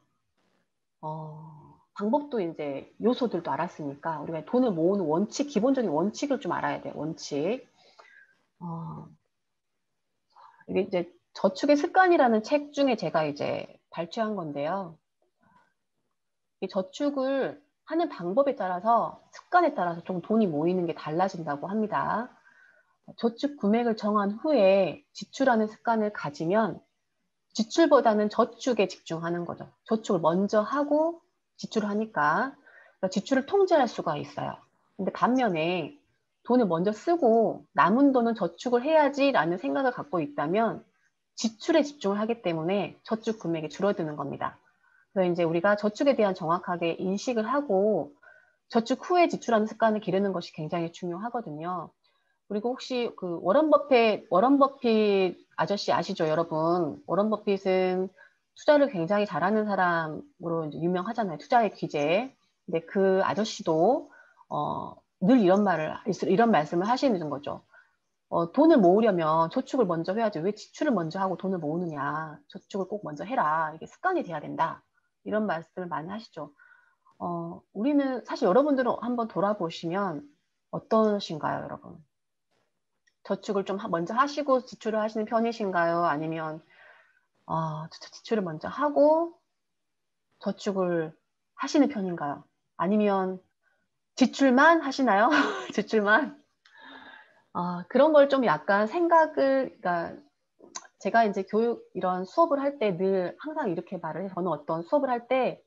방법도 이제 요소들도 알았으니까 우리가 돈을 모으는 원칙, 기본적인 원칙을 좀 알아야 돼요. 원칙. 이게 이제 저축의 습관이라는 책 중에 제가 이제 발췌한 건데요. 이 저축을 하는 방법에 따라서 습관에 따라서 좀 돈이 모이는 게 달라진다고 합니다. 저축 금액을 정한 후에 지출하는 습관을 가지면 지출보다는 저축에 집중하는 거죠. 저축을 먼저 하고 지출하니까 지출을 통제할 수가 있어요. 근데 반면에 돈을 먼저 쓰고 남은 돈은 저축을 해야지라는 생각을 갖고 있다면 지출에 집중을 하기 때문에 저축 금액이 줄어드는 겁니다. 그래서 이제 우리가 저축에 대한 정확하게 인식을 하고 저축 후에 지출하는 습관을 기르는 것이 굉장히 중요하거든요. 그리고 혹시 그 워런 버핏 아저씨 아시죠, 여러분? 워런 버핏은 투자를 굉장히 잘하는 사람으로 이제 유명하잖아요. 투자의 귀재. 근데 그 아저씨도 늘 이런 말씀을 하시는 거죠. 돈을 모으려면 저축을 먼저 해야지. 왜 지출을 먼저 하고 돈을 모으느냐. 저축을 꼭 먼저 해라. 이게 습관이 돼야 된다. 이런 말씀을 많이 하시죠. 우리는 사실 여러분들은 한번 돌아보시면 어떠신가요, 여러분? 저축을 좀 먼저 하시고 지출을 하시는 편이신가요? 아니면 지출을 먼저 하고 저축을 하시는 편인가요? 아니면 지출만 하시나요? 지출만? 그런 걸 좀 약간 그러니까 제가 이제 교육 이런 수업을 할 때 늘 항상 이렇게 말을 해요. 저는 어떤 수업을 할 때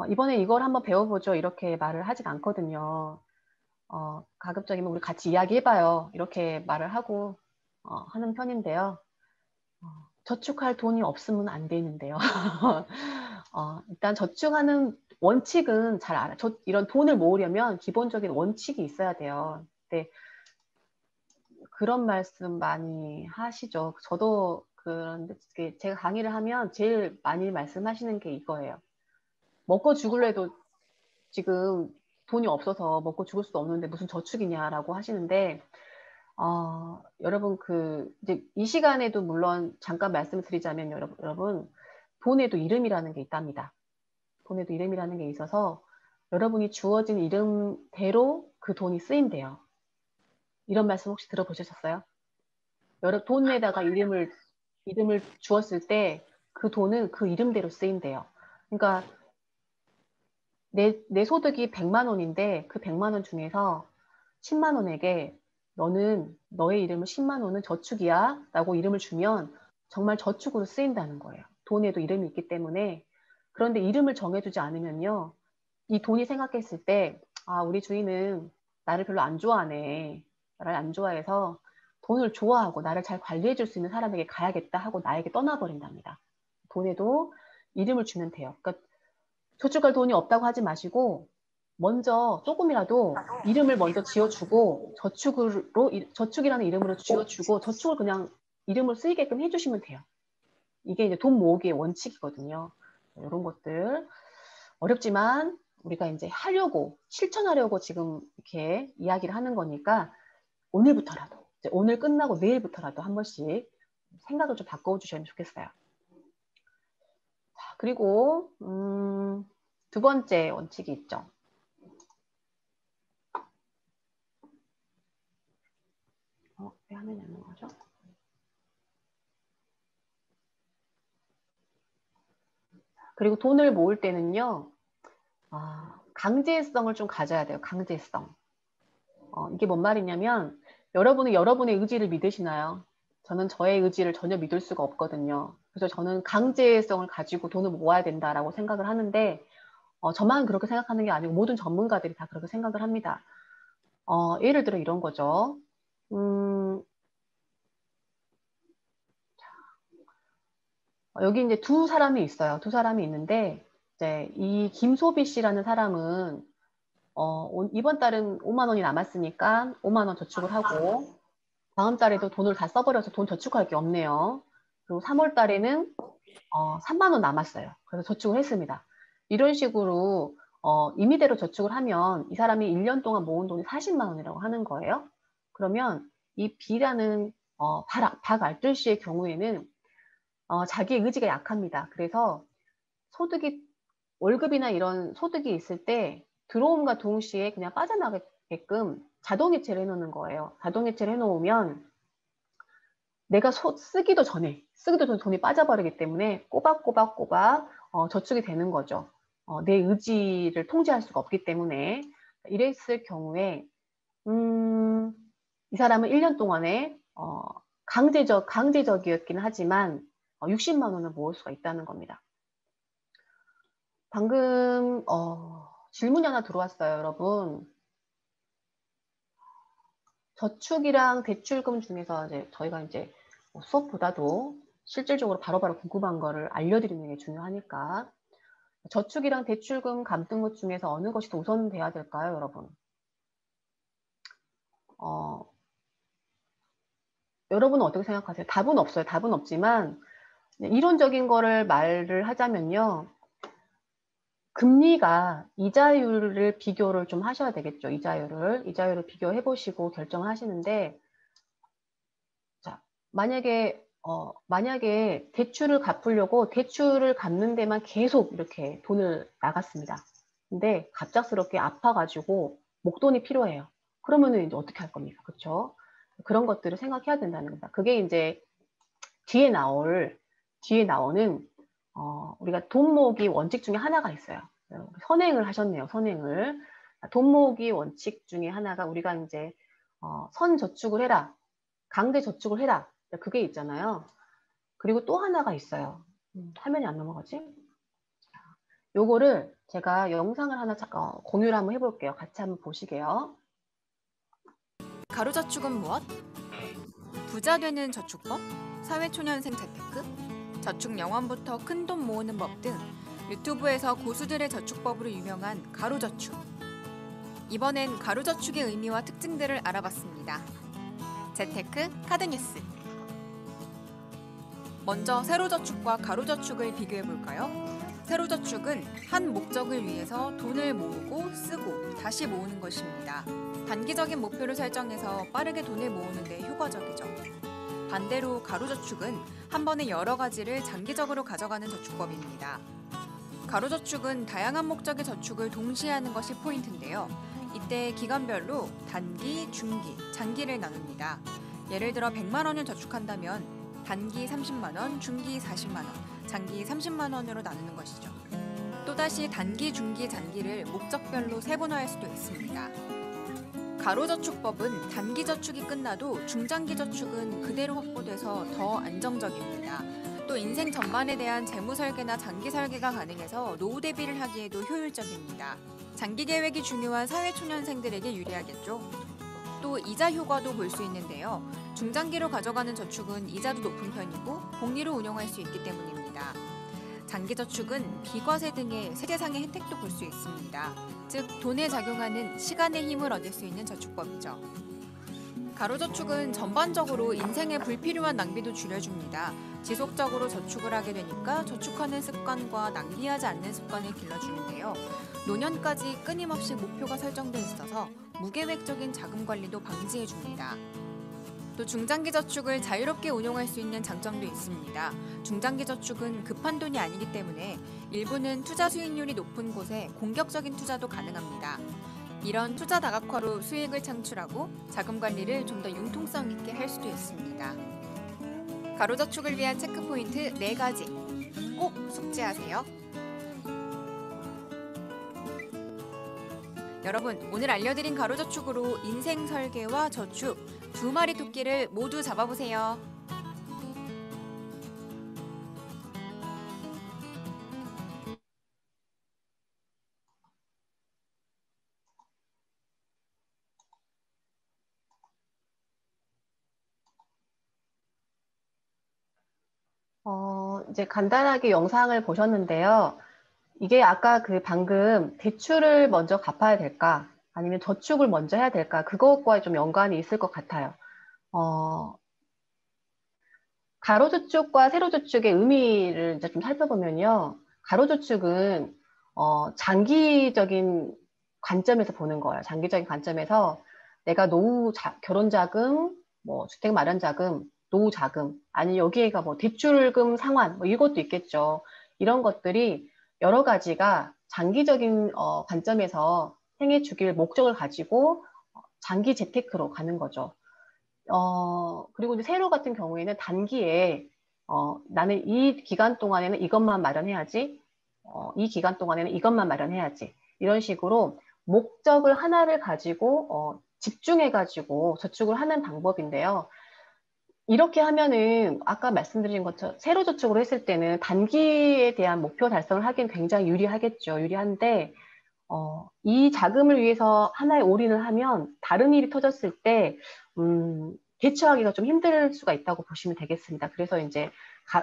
이번에 이걸 한번 배워보죠. 이렇게 말을 하진 않거든요. 가급적이면 우리 같이 이야기해봐요. 이렇게 말을 하고 하는 편인데요. 저축할 돈이 없으면 안 되는데요. 일단 저축하는 원칙은 잘 알아요. 이런 돈을 모으려면 기본적인 원칙이 있어야 돼요. 근데 그런 말씀 많이 하시죠. 저도 그런데 제가 강의를 하면 제일 많이 말씀하시는 게 이거예요. 먹고 죽을래도 지금 돈이 없어서 먹고 죽을 수도 없는데 무슨 저축이냐라고 하시는데 여러분 이제 이 시간에도 물론 잠깐 말씀을 드리자면 여러분 돈에도 이름이라는 게 있답니다. 돈에도 이름이라는 게 있어서 여러분이 주어진 이름대로 그 돈이 쓰인대요. 이런 말씀 혹시 들어보셨어요? 돈에다가 이름을 이름을 주었을 때 그 돈은 그 이름대로 쓰인대요. 그러니까 내 소득이 100만 원인데 그 100만 원 중에서 10만 원에게 너는 너의 이름을 10만 원은 저축이야 라고 이름을 주면 정말 저축으로 쓰인다는 거예요. 돈에도 이름이 있기 때문에. 그런데 이름을 정해주지 않으면요. 이 돈이 생각했을 때 아, 우리 주인은 나를 별로 안 좋아하네. 나를 안 좋아해서 돈을 좋아하고 나를 잘 관리해 줄 수 있는 사람에게 가야겠다 하고 나에게 떠나버린답니다. 돈에도 이름을 주면 돼요. 그러니까 저축할 돈이 없다고 하지 마시고 먼저 조금이라도 이름을 먼저 지어주고 저축이라는 이름으로 지어주고 저축을 그냥 이름으로 쓰이게끔 해주시면 돼요. 이게 이제 돈 모으기의 원칙이거든요. 이런 것들 어렵지만 우리가 이제 하려고 실천하려고 지금 이렇게 이야기를 하는 거니까 오늘부터라도 이제 오늘 끝나고 내일부터라도 한 번씩 생각을 좀 바꿔주시면 좋겠어요. 자, 그리고 두 번째 원칙이 있죠. 왜 화면이 안 나오죠? 그리고 돈을 모을 때는요, 강제성을 좀 가져야 돼요. 강제성. 이게 뭔 말이냐면 여러분은 여러분의 의지를 믿으시나요? 저는 저의 의지를 전혀 믿을 수가 없거든요. 그래서 저는 강제성을 가지고 돈을 모아야 된다라고 생각을 하는데 저만 그렇게 생각하는 게 아니고 모든 전문가들이 다 그렇게 생각을 합니다. 예를 들어 이런 거죠. 여기 이제 두 사람이 있어요. 두 사람이 있는데 이제 이 김소비 씨라는 사람은 이번 달은 5만 원이 남았으니까 5만 원 저축을 하고 다음 달에도 돈을 다 써버려서 돈 저축할 게 없네요. 그리고 3월 달에는 3만 원 남았어요. 그래서 저축을 했습니다. 이런 식으로 임의대로 저축을 하면 이 사람이 1년 동안 모은 돈이 40만 원이라고 하는 거예요. 그러면 이 B라는 박알뜰 씨의 경우에는 자기의 의지가 약합니다. 그래서 소득이 월급이나 이런 소득이 있을 때 들어옴과 동시에 그냥 빠져나가게끔 자동이체를 해놓는 거예요. 자동이체를 해놓으면 내가 쓰기도 전에 돈이 빠져버리기 때문에 꼬박꼬박 저축이 되는 거죠. 내 의지를 통제할 수가 없기 때문에 이랬을 경우에 이 사람은 1년 동안에 강제적이었기는 하지만 60만 원을 모을 수가 있다는 겁니다. 방금 질문이 하나 들어왔어요, 여러분. 저축이랑 대출금 중에서 이제 저희가 이제 수업보다도 실질적으로 바로바로 궁금한 거를 알려드리는 게 중요하니까 저축이랑 대출금 갚는 것 중에서 어느 것이 더 우선돼야 될까요, 여러분? 여러분은 어떻게 생각하세요? 답은 없어요. 답은 없지만 이론적인 거를 말을 하자면요. 금리가 이자율을 비교를 좀 하셔야 되겠죠. 이자율을 비교해 보시고 결정을 하시는데 자, 만약에 대출을 갚으려고 대출을 갚는 데만 계속 이렇게 돈을 나갔습니다. 근데 갑작스럽게 아파가지고 목돈이 필요해요. 그러면은 이제 어떻게 할 겁니까? 그렇죠? 그런 것들을 생각해야 된다는 겁니다. 그게 이제 뒤에 나오는 우리가 돈 모으기 원칙 중에 하나가 있어요. 선행을 하셨네요. 선행을. 돈 모으기 원칙 중에 하나가 우리가 이제 선저축을 해라. 강제 저축을 해라. 그게 있잖아요. 그리고 또 하나가 있어요. 화면이 안 넘어가지? 요거를 제가 영상을 하나 잠깐 공유를 한번 해볼게요. 같이 한번 보시게요. 가로저축은 무엇? 부자 되는 저축법? 사회초년생 재테크? 저축 영원부터 큰돈 모으는 법 등 유튜브에서 고수들의 저축법으로 유명한 가로저축. 이번엔 가로저축의 의미와 특징들을 알아봤습니다. 재테크 카드뉴스. 먼저 세로저축과 가로저축을 비교해볼까요? 세로저축은 한 목적을 위해서 돈을 모으고 쓰고 다시 모으는 것입니다. 단기적인 목표를 설정해서 빠르게 돈을 모으는 데 효과적이죠. 반대로 가로저축은 한 번에 여러 가지를 장기적으로 가져가는 저축법입니다. 가로저축은 다양한 목적의 저축을 동시에 하는 것이 포인트인데요. 이때 기간별로 단기, 중기, 장기를 나눕니다. 예를 들어 100만 원을 저축한다면 단기 30만 원, 중기 40만 원, 장기 30만 원으로 나누는 것이죠. 또다시 단기, 중기, 장기를 목적별로 세분화할 수도 있습니다. 가로저축법은 단기 저축이 끝나도 중장기 저축은 그대로 확보돼서 더 안정적입니다. 또 인생 전반에 대한 재무 설계나 장기 설계가 가능해서 노후 대비를 하기에도 효율적입니다. 장기 계획이 중요한 사회초년생들에게 유리하겠죠. 또 이자 효과도 볼 수 있는데요. 중장기로 가져가는 저축은 이자도 높은 편이고 복리로 운용할 수 있기 때문입니다. 장기 저축은 비과세 등의 세제상의 혜택도 볼 수 있습니다. 즉 돈에 작용하는 시간의 힘을 얻을 수 있는 저축법이죠. 가로저축은 전반적으로 인생의 불필요한 낭비도 줄여줍니다. 지속적으로 저축을 하게 되니까 저축하는 습관과 낭비하지 않는 습관을 길러주는데요. 노년까지 끊임없이 목표가 설정돼 있어서 무계획적인 자금 관리도 방지해줍니다. 또 중장기 저축을 자유롭게 운용할 수 있는 장점도 있습니다. 중장기 저축은 급한 돈이 아니기 때문에 일부는 투자 수익률이 높은 곳에 공격적인 투자도 가능합니다. 이런 투자 다각화로 수익을 창출하고 자금 관리를 좀 더 융통성 있게 할 수도 있습니다. 가로저축을 위한 체크포인트 4가지 꼭 숙지하세요. 여러분, 오늘 알려드린 가로저축으로 인생 설계와 저축 2마리 토끼를 모두 잡아보세요. 이제 간단하게 영상을 보셨는데요. 이게 아까 방금 대출을 먼저 갚아야 될까? 아니면 저축을 먼저 해야 될까? 그것과 좀 연관이 있을 것 같아요. 가로저축과 세로저축의 의미를 이제 좀 살펴보면요. 가로저축은 장기적인 관점에서 보는 거예요. 장기적인 관점에서 내가 노후 결혼자금, 뭐 주택 마련자금, 노후자금, 아니 여기에가 뭐 대출금 상환, 뭐 이것도 있겠죠. 이런 것들이 여러 가지가 장기적인 관점에서 생애 주기를 목적을 가지고 장기 재테크로 가는 거죠. 그리고 이제 세로 같은 경우에는 단기에, 나는 이 기간 동안에는 이것만 마련해야지, 이 기간 동안에는 이것만 마련해야지. 이런 식으로 목적을 하나를 가지고, 집중해가지고 저축을 하는 방법인데요. 이렇게 하면은 아까 말씀드린 것처럼 세로 저축으로 했을 때는 단기에 대한 목표 달성을 하기는 굉장히 유리하겠죠. 유리한데, 이 자금을 위해서 하나에 올인을 하면 다른 일이 터졌을 때, 대처하기가 좀 힘들 수가 있다고 보시면 되겠습니다. 그래서 이제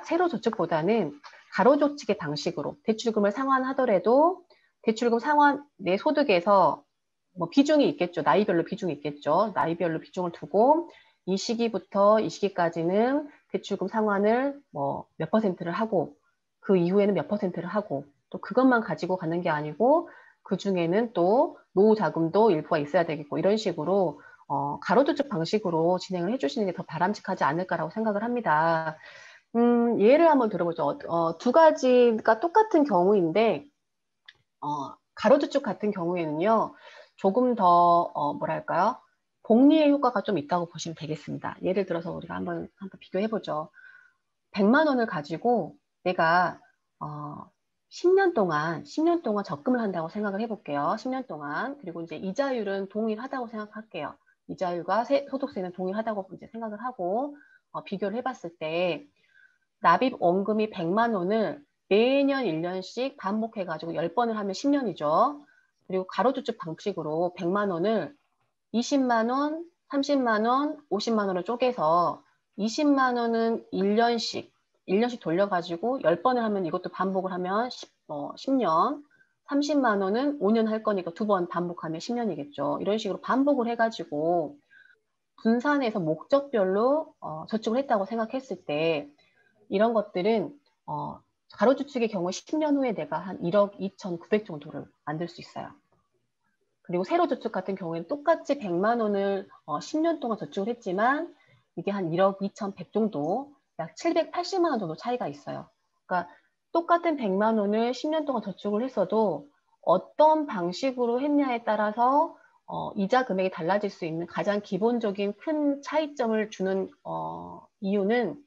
세로 저축보다는 가로 저축의 방식으로 대출금을 상환하더라도 대출금 상환 내 소득에서 뭐 비중이 있겠죠. 나이별로 비중이 있겠죠. 나이별로 비중을 두고 이 시기부터 이 시기까지는 대출금 상환을 뭐 몇 퍼센트를 하고 그 이후에는 몇 퍼센트를 하고 또 그것만 가지고 가는 게 아니고 그 중에는 또 노후 자금도 일부가 있어야 되겠고 이런 식으로 가로저축 방식으로 진행을 해주시는 게 더 바람직하지 않을까라고 생각을 합니다. 예를 한번 들어보죠. 2가지가 똑같은 경우인데 가로저축 같은 경우에는요. 조금 더 뭐랄까요? 복리의 효과가 좀 있다고 보시면 되겠습니다. 예를 들어서 우리가 한번 비교해보죠. 100만 원을 가지고 내가 10년 동안 적금을 한다고 생각을 해볼게요. 10년 동안. 그리고 이제 이자율은 동일하다고 생각할게요. 이자율과 소득세는 동일하다고 이제 생각을 하고 비교를 해봤을 때 납입 원금이 100만 원을 매년 1년씩 반복해가지고 10번을 하면 10년이죠. 그리고 가로저축 방식으로 100만 원을 20만 원, 30만 원, 50만 원을 쪼개서 20만 원은 1년씩 돌려가지고 10번을 하면 이것도 반복을 하면 10년, 30만 원은 5년 할 거니까 2번 반복하면 10년이겠죠. 이런 식으로 반복을 해가지고 분산해서 목적별로 저축을 했다고 생각했을 때 이런 것들은 가로저축의 경우 10년 후에 내가 한 1억 2,900 정도를 만들 수 있어요. 그리고 세로저축 같은 경우에는 똑같이 100만 원을 10년 동안 저축을 했지만 이게 한 1억 2,100 정도, 약 780만 원 정도 차이가 있어요. 그러니까 똑같은 100만 원을 10년 동안 저축을 했어도 어떤 방식으로 했냐에 따라서 이자 금액이 달라질 수 있는 가장 기본적인 큰 차이점을 주는 이유는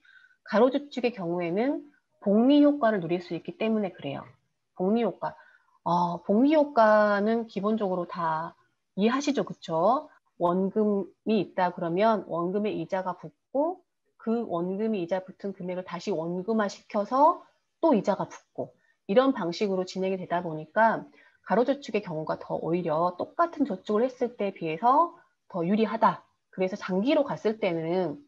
가로저축의 경우에는 복리 효과를 누릴 수 있기 때문에 그래요. 복리 효과. 복리 효과는 기본적으로 다 이해하시죠? 그쵸? 원금이 있다 그러면 원금의 이자가 붙고 그 원금이 이자 붙은 금액을 다시 원금화 시켜서 또 이자가 붙고 이런 방식으로 진행이 되다 보니까 가로저축의 경우가 더 오히려 똑같은 저축을 했을 때에 비해서 더 유리하다. 그래서 장기로 갔을 때는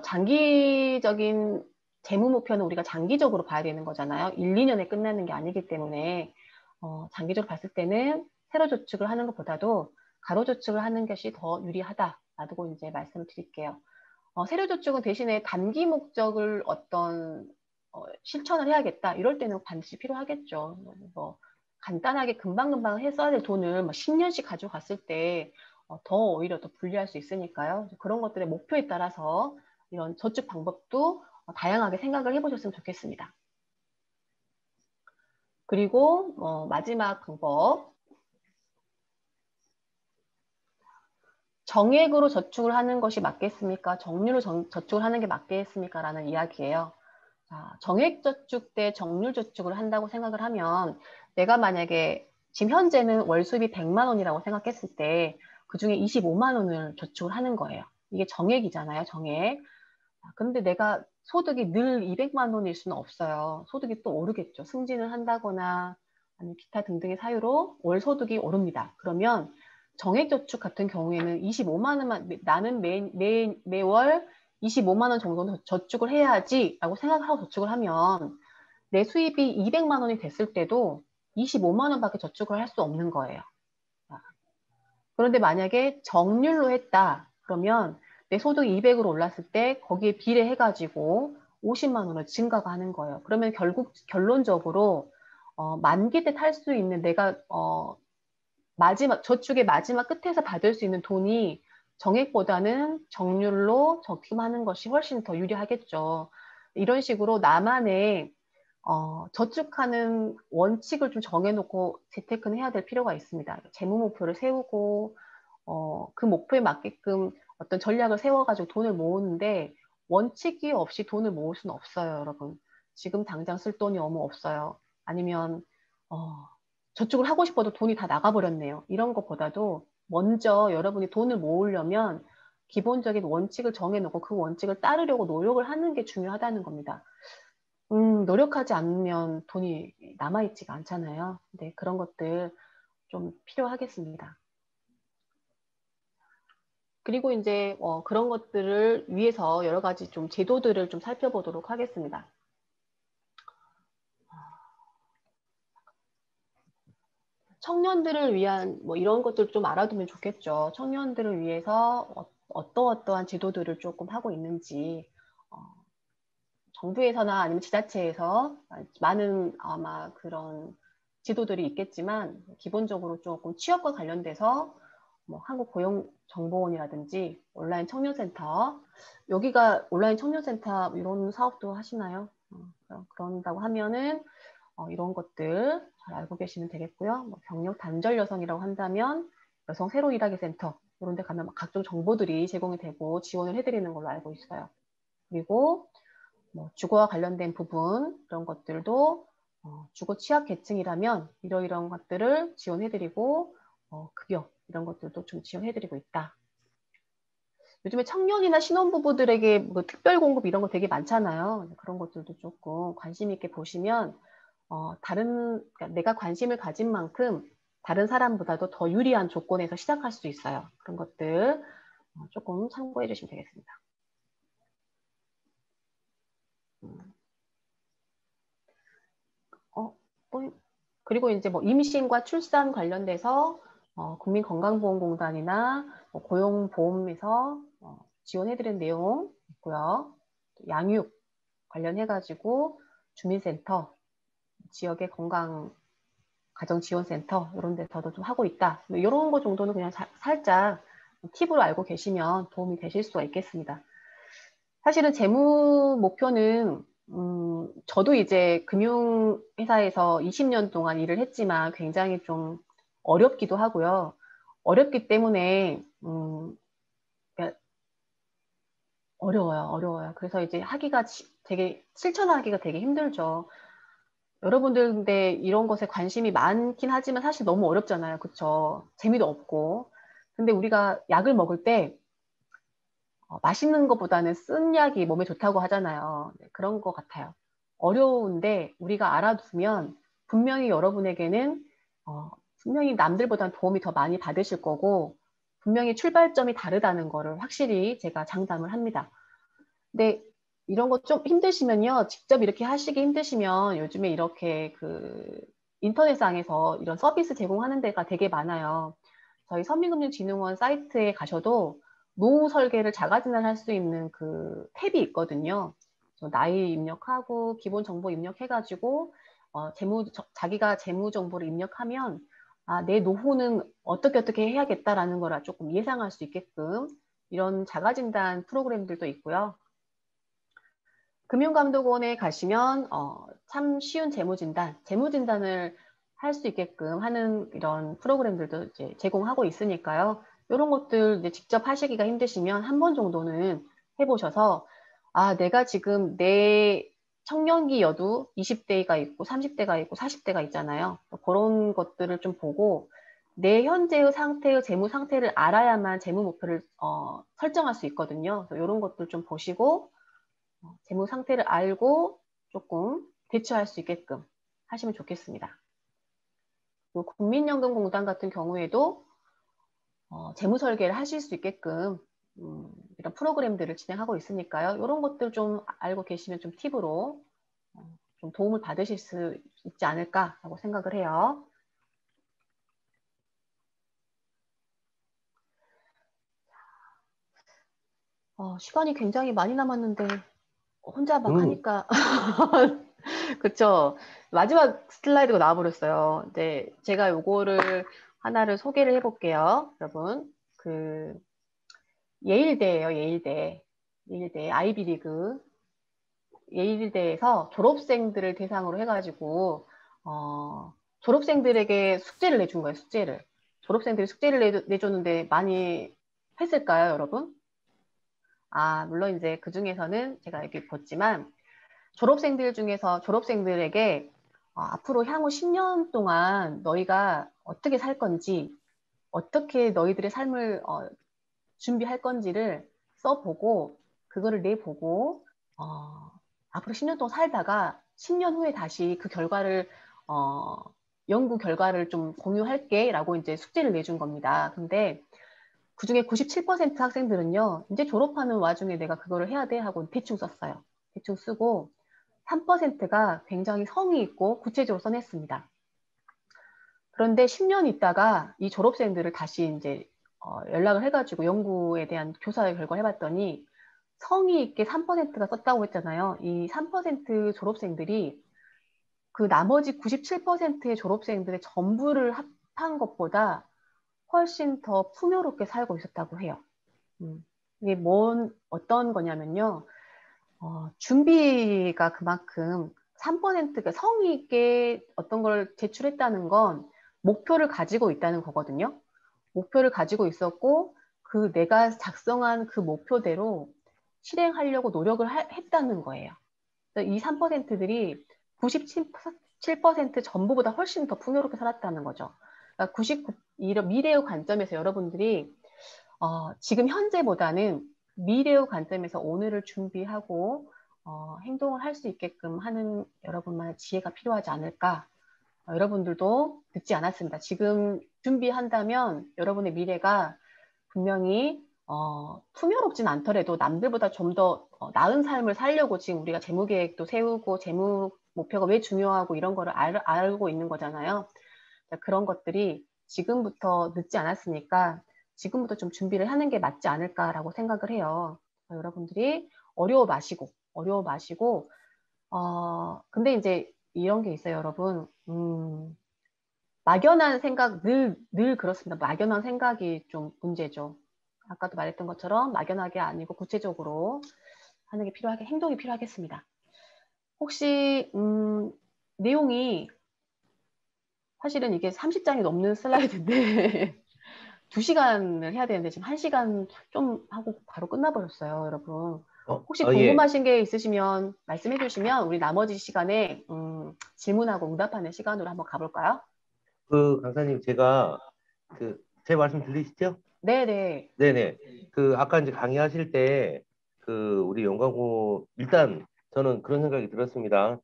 장기적인 재무 목표는 우리가 장기적으로 봐야 되는 거잖아요. 1, 2년에 끝나는 게 아니기 때문에 장기적으로 봤을 때는 세로 저축을 하는 것보다도 가로 저축을 하는 것이 더 유리하다라고 이제 말씀을 드릴게요. 세로 저축은 대신에 단기 목적을 실천을 해야겠다. 이럴 때는 반드시 필요하겠죠. 뭐 간단하게 금방금방 써야 될 돈을 10년씩 가져갔을 때 더 오히려 더 불리할 수 있으니까요. 그런 것들의 목표에 따라서 이런 저축 방법도 다양하게 생각을 해보셨으면 좋겠습니다. 그리고 마지막 방법. 정액으로 저축을 하는 것이 맞겠습니까? 정률로 저축을 하는 게 맞겠습니까? 라는 이야기예요. 자, 정액 저축 대 정률 저축을 한다고 생각을 하면 내가 만약에 지금 현재는 월 수입이 100만 원이라고 생각했을 때 그중에 25만 원을 저축을 하는 거예요. 이게 정액이잖아요. 정액. 그런데 내가 소득이 늘 200만 원일 수는 없어요. 소득이 또 오르겠죠. 승진을 한다거나 아니면 기타 등등의 사유로 월 소득이 오릅니다. 그러면 정액저축 같은 경우에는 25만 원만 나는 매월 25만 원 정도는 저축을 해야지 라고 생각하고 저축을 하면 내 수입이 200만 원이 됐을 때도 25만 원밖에 저축을 할 수 없는 거예요. 그런데 만약에 정률로 했다 그러면 내 소득이 200으로 올랐을 때 거기에 비례해가지고 50만 원을 증가가 하는 거예요. 그러면 결국 결론적으로 만기 때 탈 수 있는 내가 저축의 마지막 끝에서 받을 수 있는 돈이 정액보다는 정률로 적금하는 것이 훨씬 더 유리하겠죠. 이런 식으로 나만의 저축하는 원칙을 좀 정해놓고 재테크는 해야 될 필요가 있습니다. 재무 목표를 세우고 그 목표에 맞게끔 어떤 전략을 세워가지고 돈을 모으는데 원칙이 없이 돈을 모을 수는 없어요, 여러분. 지금 당장 쓸 돈이 너무 없어요. 아니면 저축을 하고 싶어도 돈이 다 나가버렸네요. 이런 것보다도 먼저 여러분이 돈을 모으려면 기본적인 원칙을 정해놓고 그 원칙을 따르려고 노력을 하는 게 중요하다는 겁니다. 노력하지 않으면 돈이 남아있지가 않잖아요. 근데 그런 것들 좀 필요하겠습니다. 그리고 이제 그런 것들을 위해서 여러 가지 좀 제도들을 좀 살펴보도록 하겠습니다. 청년들을 위한 뭐 이런 것들 좀 알아두면 좋겠죠. 청년들을 위해서 어떠한 제도들을 조금 하고 있는지 정부에서나 아니면 지자체에서 많은 아마 그런 지도들이 있겠지만 기본적으로 조금 취업과 관련돼서 뭐 한국고용정보원이라든지 온라인 청년센터 여기가 온라인 청년센터 이런 사업도 하시나요? 그런다고 하면은 이런 것들 잘 알고 계시면 되겠고요. 뭐 경력 단절 여성이라고 한다면 여성 새로 일하기 센터 이런 데 가면 각종 정보들이 제공이 되고 지원을 해드리는 걸로 알고 있어요. 그리고 뭐 주거와 관련된 부분 이런 것들도 주거 취약 계층이라면 이러이러한 것들을 지원해드리고 급여 이런 것들도 좀 지원해드리고 있다. 요즘에 청년이나 신혼부부들에게 뭐 특별 공급 이런 거 되게 많잖아요. 그런 것들도 조금 관심 있게 보시면 그러니까 내가 관심을 가진 만큼 다른 사람보다도 더 유리한 조건에서 시작할 수 있어요. 그런 것들 조금 참고해 주시면 되겠습니다. 그리고 이제 뭐 임신과 출산 관련돼서 국민건강보험공단이나 뭐 고용보험에서 지원해드리는 내용 있고요. 양육 관련해가지고 주민센터, 지역의 건강 가정지원센터 이런 데서도 좀 하고 있다. 뭐 이런 거 정도는 그냥 살짝 팁으로 알고 계시면 도움이 되실 수가 있겠습니다. 사실은 재무 목표는 저도 이제 금융회사에서 20년 동안 일을 했지만 굉장히 좀 어렵기도 하고요. 어렵기 때문에 그러니까 어려워요, 어려워요. 그래서 이제 하기가 되게, 실천하기가 되게 힘들죠. 여러분들 근데 이런 것에 관심이 많긴 하지만 사실 너무 어렵잖아요. 그쵸? 재미도 없고. 근데 우리가 약을 먹을 때 맛있는 것보다는 쓴 약이 몸에 좋다고 하잖아요. 네, 그런 것 같아요. 어려운데 우리가 알아두면 분명히 여러분에게는 분명히 남들보다 도움이 더 많이 받으실 거고 분명히 출발점이 다르다는 거를 확실히 제가 장담을 합니다. 근데 이런 거 좀 힘드시면요. 직접 이렇게 하시기 힘드시면 요즘에 이렇게 그 인터넷상에서 이런 서비스 제공하는 데가 되게 많아요. 저희 선민금융진흥원 사이트에 가셔도 노후 설계를 자가진단할 수 있는 그 탭이 있거든요. 나이 입력하고 기본 정보 입력해가지고 자기가 재무 정보를 입력하면 아, 내 노후는 어떻게 해야겠다라는 걸 조금 예상할 수 있게끔 이런 자가진단 프로그램들도 있고요. 금융감독원에 가시면 참 쉬운 재무진단을 할 수 있게끔 하는 이런 프로그램들도 이제 제공하고 있으니까요. 이런 것들 이제 직접 하시기가 힘드시면 한 번 정도는 해보셔서 아, 내가 지금 내 청년기여도 20대가 있고 30대가 있고 40대가 있잖아요. 그런 것들을 좀 보고 내 현재의 상태의 재무 상태를 알아야만 재무 목표를 설정할 수 있거든요. 그래서 이런 것들 좀 보시고 재무 상태를 알고 조금 대처할 수 있게끔 하시면 좋겠습니다. 국민연금공단 같은 경우에도 재무 설계를 하실 수 있게끔 이런 프로그램들을 진행하고 있으니까요. 이런 것들 좀 알고 계시면 좀 팁으로 좀 도움을 받으실 수 있지 않을까라고 생각을 해요. 시간이 굉장히 많이 남았는데 혼자 막 하니까 그쵸. 마지막 슬라이드가 나와버렸어요. 이제 제가 요거를 하나를 소개를 해볼게요. 여러분. 예일대예요, 예일대. 예일대, 아이비리그. 예일대에서 졸업생들을 대상으로 해가지고, 졸업생들에게 숙제를 내준 거예요, 숙제를. 졸업생들이 숙제를 내줬는데 많이 했을까요, 여러분? 아, 물론 이제 그 중에서는 제가 여기 봤지만, 졸업생들 중에서 졸업생들에게 앞으로 향후 10년 동안 너희가 어떻게 살 건지, 어떻게 너희들의 삶을 준비할 건지를 써보고, 그거를 내보고, 앞으로 10년 동안 살다가 10년 후에 다시 그 결과를, 연구 결과를 좀 공유할게 라고 이제 숙제를 내준 겁니다. 근데 그 중에 97% 학생들은요, 이제 졸업하는 와중에 내가 그거를 해야 돼 하고 대충 썼어요. 대충 쓰고, 3%가 굉장히 성의 있고 구체적으로 써냈습니다. 그런데 10년 있다가 이 졸업생들을 다시 이제 연락을 해가지고 연구에 대한 교사 결과를 해봤더니 성의 있게 3%가 썼다고 했잖아요. 이 3% 졸업생들이 그 나머지 97%의 졸업생들의 전부를 합한 것보다 훨씬 더 풍요롭게 살고 있었다고 해요. 이게 어떤 거냐면요. 준비가 그만큼 3%가 성의 있게 어떤 걸 제출했다는 건 목표를 가지고 있다는 거거든요. 목표를 가지고 있었고 그 내가 작성한 그 목표대로 실행하려고 노력을 했다는 거예요. 이 3%들이 97% 전부보다 훨씬 더 풍요롭게 살았다는 거죠. 그러니까 이런 미래의 관점에서 여러분들이 지금 현재보다는 미래의 관점에서 오늘을 준비하고 행동을 할 수 있게끔 하는 여러분만의 지혜가 필요하지 않을까. 여러분들도 늦지 않았습니다. 지금 준비한다면 여러분의 미래가 분명히 풍요롭진 않더라도 남들보다 좀 더 나은 삶을 살려고 지금 우리가 재무 계획도 세우고 재무 목표가 왜 중요하고 이런 거를 알고 있는 거잖아요. 그런 것들이 지금부터 늦지 않았으니까 지금부터 좀 준비를 하는 게 맞지 않을까라고 생각을 해요. 여러분들이 어려워 마시고, 근데 이제 이런 게 있어요, 여러분. 막연한 생각, 늘 그렇습니다. 막연한 생각이 좀 문제죠. 아까도 말했던 것처럼 막연하게 아니고 구체적으로 하는 게 행동이 필요하겠습니다. 혹시, 내용이 사실은 이게 30장이 넘는 슬라이드인데, 2시간을 해야 되는데 지금 1시간 좀 하고 바로 끝나버렸어요, 여러분. 혹시 예. 궁금하신 게 있으시면 말씀해 주시면 우리 나머지 시간에 질문하고 응답하는 시간으로 한번 가볼까요? 강사님, 제 말씀 들리시죠? 네네. 네네. 아까 이제 강의하실 때, 우리 영광고, 일단 저는 그런 생각이 들었습니다.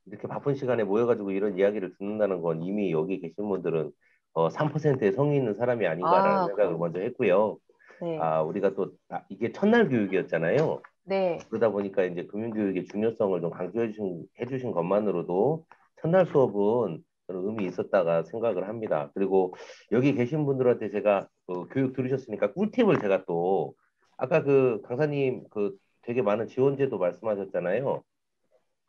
이렇게 바쁜 시간에 모여가지고 이런 이야기를 듣는다는 건 이미 여기 계신 분들은 3%의 성의 있는 사람이 아닌가라는 아, 생각을 그럼. 먼저 했고요. 네. 우리가 또, 이게 첫날 교육이었잖아요. 네. 그러다 보니까 이제 금융교육의 중요성을 좀 해주신 것만으로도 첫날 수업은 저는 의미 있었다가 생각을 합니다. 그리고 여기 계신 분들한테 제가 교육 들으셨으니까 꿀팁을 제가 또, 아까 강사님 되게 많은 지원제도 말씀하셨잖아요.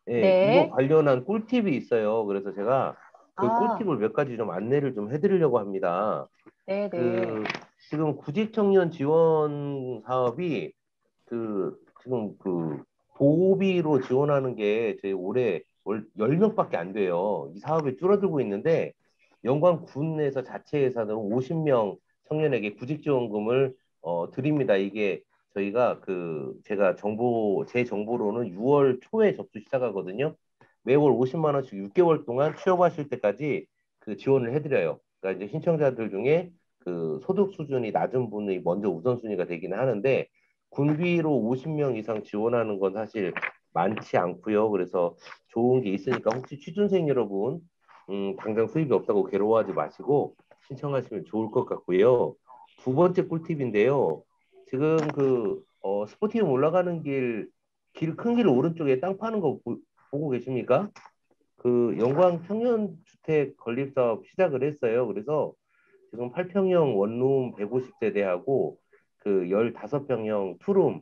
예, 이거 네. 관련한 꿀팁이 있어요. 그래서 제가 그 아, 꿀팁을 몇 가지 좀 안내를 좀 해드리려고 합니다. 네네. 그, 지금 구직 청년 지원 사업이 지금 보호비로 지원하는 게 저희 올해 10명밖에 안 돼요. 이 사업이 줄어들고 있는데 영광군에서 자체 예산으로 50명 청년에게 구직지원금을 드립니다. 이게 저희가 제가 제 정보로는 6월 초에 접수 시작하거든요. 매월 50만 원씩 6개월 동안 취업하실 때까지 지원을 해드려요. 그러니까 이제 신청자들 중에 소득 수준이 낮은 분이 먼저 우선순위가 되기는 하는데 군비로 50명 이상 지원하는 건 사실 많지 않고요. 그래서 좋은 게 있으니까 혹시 취준생 여러분 당장 수입이 없다고 괴로워하지 마시고 신청하시면 좋을 것 같고요. 두 번째 꿀팁인데요. 지금 스포티움 올라가는 큰 길 오른쪽에 땅 파는 거 보고 계십니까? 영광 청년주택 건립사업 시작을 했어요. 그래서 지금 8평형 원룸 150세대하고 15평형 투룸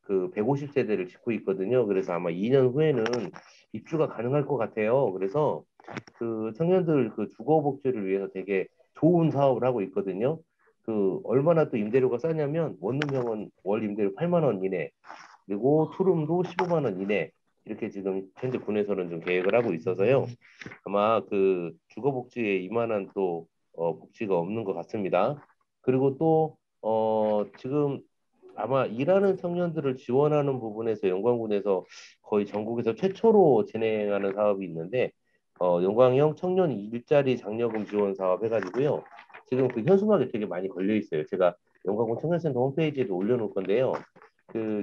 150세대를 짓고 있거든요. 그래서 아마 2년 후에는 입주가 가능할 것 같아요. 그래서 청년들 주거 복지를 위해서 되게 좋은 사업을 하고 있거든요. 얼마나 또 임대료가 싸냐면 원룸형은 월 임대료 8만 원 이내, 그리고 투룸도 15만 원 이내, 이렇게 지금 현재 군에서는 좀 계획을 하고 있어서요. 아마 주거 복지에 이만한 또 복지가 없는 것 같습니다. 그리고 또 지금 아마 일하는 청년들을 지원하는 부분에서 영광군에서 거의 전국에서 최초로 진행하는 사업이 있는데 영광형 청년 일자리 장려금 지원 사업 해가지고요. 지금 현수막에 되게 많이 걸려 있어요. 제가 영광군 청년센터 홈페이지에도 올려놓을 건데요.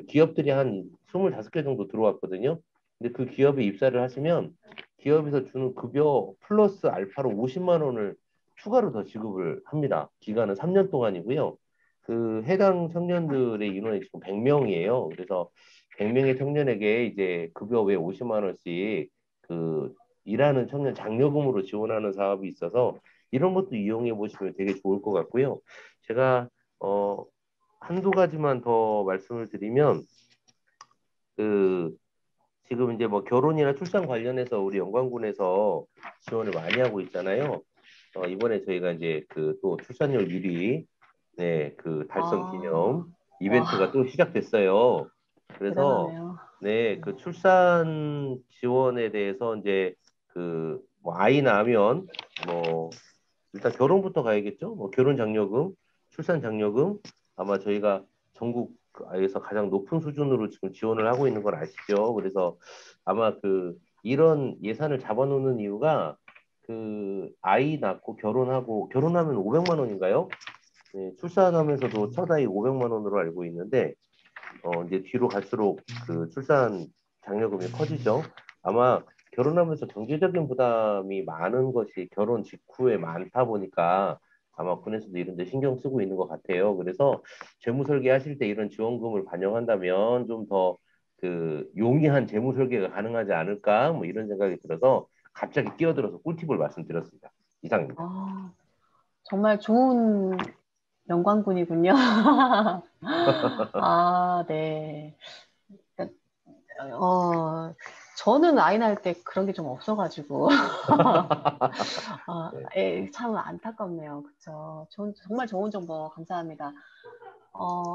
기업들이 한 25개 정도 들어왔거든요. 근데 그 기업에 입사를 하시면 기업에서 주는 급여 플러스 알파로 50만 원을 추가로 더 지급을 합니다. 기간은 3년 동안이고요. 해당 청년들의 인원이 지금 100명이에요. 그래서 100명의 청년에게 이제 급여 외 50만 원씩 일하는 청년 장려금으로 지원하는 사업이 있어서 이런 것도 이용해 보시면 되게 좋을 것 같고요. 제가 한두 가지만 더 말씀을 드리면 지금 이제 뭐 결혼이나 출산 관련해서 우리 영광군에서 지원을 많이 하고 있잖아요. 이번에 저희가 이제 또 출산율 1위 네, 달성 아, 기념 와, 이벤트가 또 시작됐어요. 그래서 대단하네요. 네, 출산 지원에 대해서 이제 뭐 아이 낳으면 뭐 일단 결혼부터 가야겠죠. 뭐 결혼 장려금, 출산 장려금 아마 저희가 전국에서 가장 높은 수준으로 지금 지원을 하고 있는 걸 아시죠? 그래서 아마 이런 예산을 잡아놓는 이유가 아이 낳고 결혼하면 500만 원인가요? 네, 출산하면서도 첫 아이 500만 원으로 알고 있는데 이제 뒤로 갈수록 출산 장려금이 커지죠. 아마 결혼하면서 경제적인 부담이 많은 것이 결혼 직후에 많다 보니까 아마 군에서도 이런 데 신경 쓰고 있는 것 같아요. 그래서 재무 설계하실 때 이런 지원금을 반영한다면 좀 더 용이한 재무 설계가 가능하지 않을까 뭐 이런 생각이 들어서 갑자기 끼어들어서 꿀팁을 말씀드렸습니다. 이상입니다. 아, 정말 좋은 영광군이군요. 아, 네. 그러니까, 저는 아이 낳을 때 그런 게 좀 없어가지고. 네. 참 안타깝네요. 그쵸. 정말 좋은 정보 감사합니다.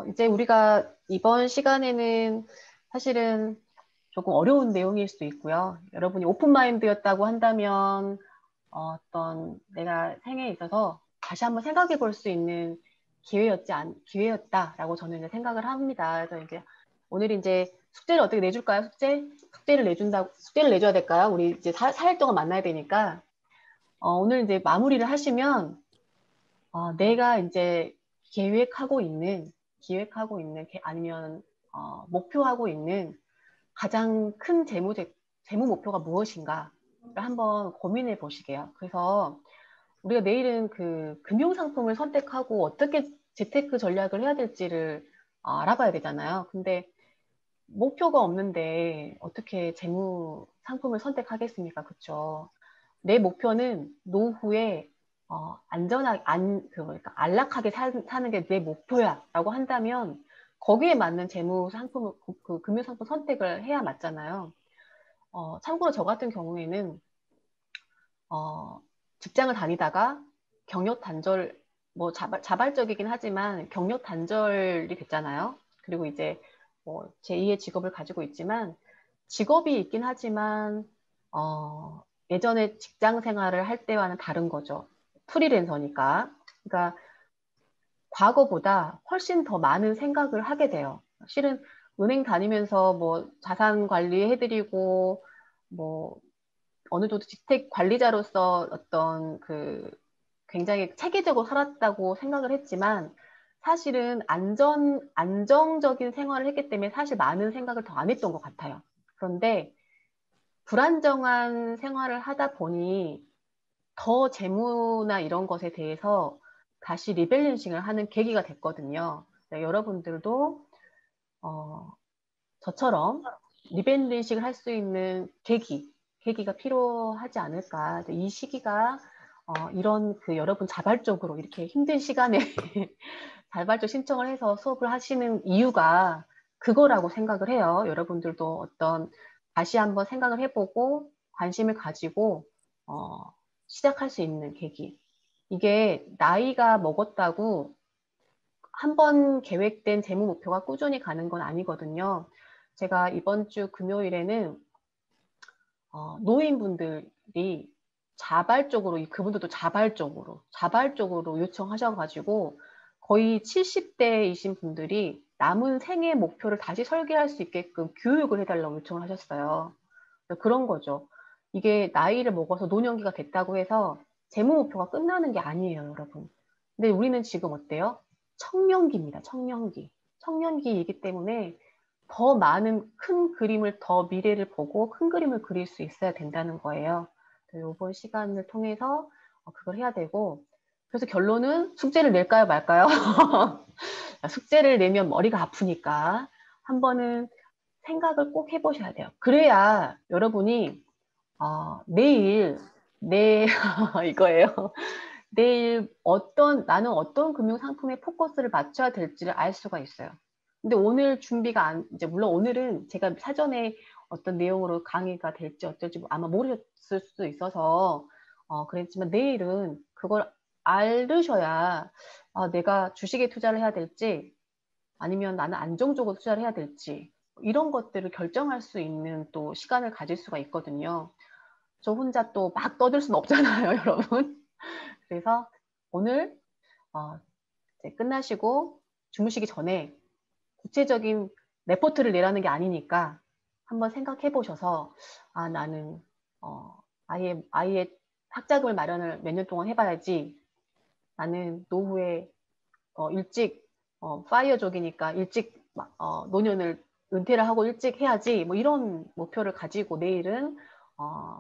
이제 우리가 이번 시간에는 사실은 조금 어려운 내용일 수도 있고요. 여러분이 오픈마인드였다고 한다면 어떤 내가 생애에 있어서 다시 한번 생각해 볼 수 있는 기회였다라고 저는 이제 생각을 합니다. 그래서 이제 오늘 이제 숙제를 어떻게 내줄까요? 숙제를 내줘야 될까요? 우리 이제 4일 동안 만나야 되니까, 오늘 이제 마무리를 하시면, 내가 이제 기획하고 있는, 아니면, 목표하고 있는 가장 큰 재무 목표가 무엇인가를 한번 고민해 보시게요. 그래서 우리가 내일은 그 금융상품을 선택하고 어떻게 재테크 전략을 해야 될지를 알아봐야 되잖아요. 근데 목표가 없는데 어떻게 재무 상품을 선택하겠습니까? 그쵸? 내 목표는 노후에 그러니까 안락하게 사는 게 내 목표야라고 한다면 거기에 맞는 재무 상품, 그 금융 상품 선택을 해야 맞잖아요. 참고로 저 같은 경우에는 직장을 다니다가 경력 단절, 뭐 자발적이긴 하지만 경력 단절이 됐잖아요. 그리고 이제 뭐 제2의 직업을 가지고 있지만 직업이 있긴 하지만 예전에 직장 생활을 할 때와는 다른 거죠. 프리랜서니까. 그러니까 과거보다 훨씬 더 많은 생각을 하게 돼요. 실은 은행 다니면서 뭐 자산 관리 해드리고 뭐 어느 정도 주택 관리자로서 어떤 그 굉장히 체계적으로 살았다고 생각을 했지만 사실은 안정적인 생활을 했기 때문에 사실 많은 생각을 더 안 했던 것 같아요. 그런데 불안정한 생활을 하다 보니 더 재무나 이런 것에 대해서 다시 리밸런싱을 하는 계기가 됐거든요. 여러분들도 저처럼 리밸런싱을 할 수 있는 계기가 필요하지 않을까. 이 시기가 이런 그 여러분 자발적으로 이렇게 힘든 시간에 자발적 신청을 해서 수업을 하시는 이유가 그거라고 생각을 해요. 여러분들도 다시 한번 생각을 해보고 관심을 가지고 시작할 수 있는 계기. 이게 나이가 먹었다고 한 번 계획된 재무 목표가 꾸준히 가는 건 아니거든요. 제가 이번 주 금요일에는 노인분들이 그분들도 자발적으로 요청하셔가지고 거의 70대이신 분들이 남은 생애 목표를 다시 설계할 수 있게끔 교육을 해달라고 요청을 하셨어요. 그런 거죠. 이게 나이를 먹어서 노년기가 됐다고 해서 재무 목표가 끝나는 게 아니에요, 여러분. 근데 우리는 지금 어때요? 청년기입니다, 청년기. 청년기이기 때문에 더 많은 큰 그림을, 더 미래를 보고 큰 그림을 그릴 수 있어야 된다는 거예요. 이번 시간을 통해서 그걸 해야 되고, 그래서 결론은 숙제를 낼까요, 말까요? 숙제를 내면 머리가 아프니까 한 번은 생각을 꼭 해보셔야 돼요. 그래야 여러분이 이거예요. 내일 나는 어떤 금융상품에 포커스를 맞춰야 될지를 알 수가 있어요. 근데 오늘 이제 물론 오늘은 제가 사전에 어떤 내용으로 강의가 될지 어떨지 아마 모르셨을 수도 있어서 그랬지만 내일은 그걸 알으셔야 내가 주식에 투자를 해야 될지 아니면 나는 안정적으로 투자를 해야 될지 이런 것들을 결정할 수 있는 또 시간을 가질 수가 있거든요. 저 혼자 또 막 떠들 수는 없잖아요, 여러분. 그래서 오늘 이제 끝나시고 주무시기 전에 구체적인 레포트를 내라는 게 아니니까 한번 생각해 보셔서 나는 아이의 학자금을 마련을 몇 년 동안 해봐야지. 나는 노후에 일찍 파이어족이니까 일찍 노년을 은퇴를 하고 일찍 해야지. 뭐 이런 목표를 가지고 내일은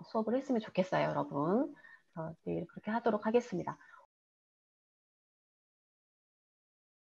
수업을 했으면 좋겠어요, 여러분. 내일 그렇게 하도록 하겠습니다.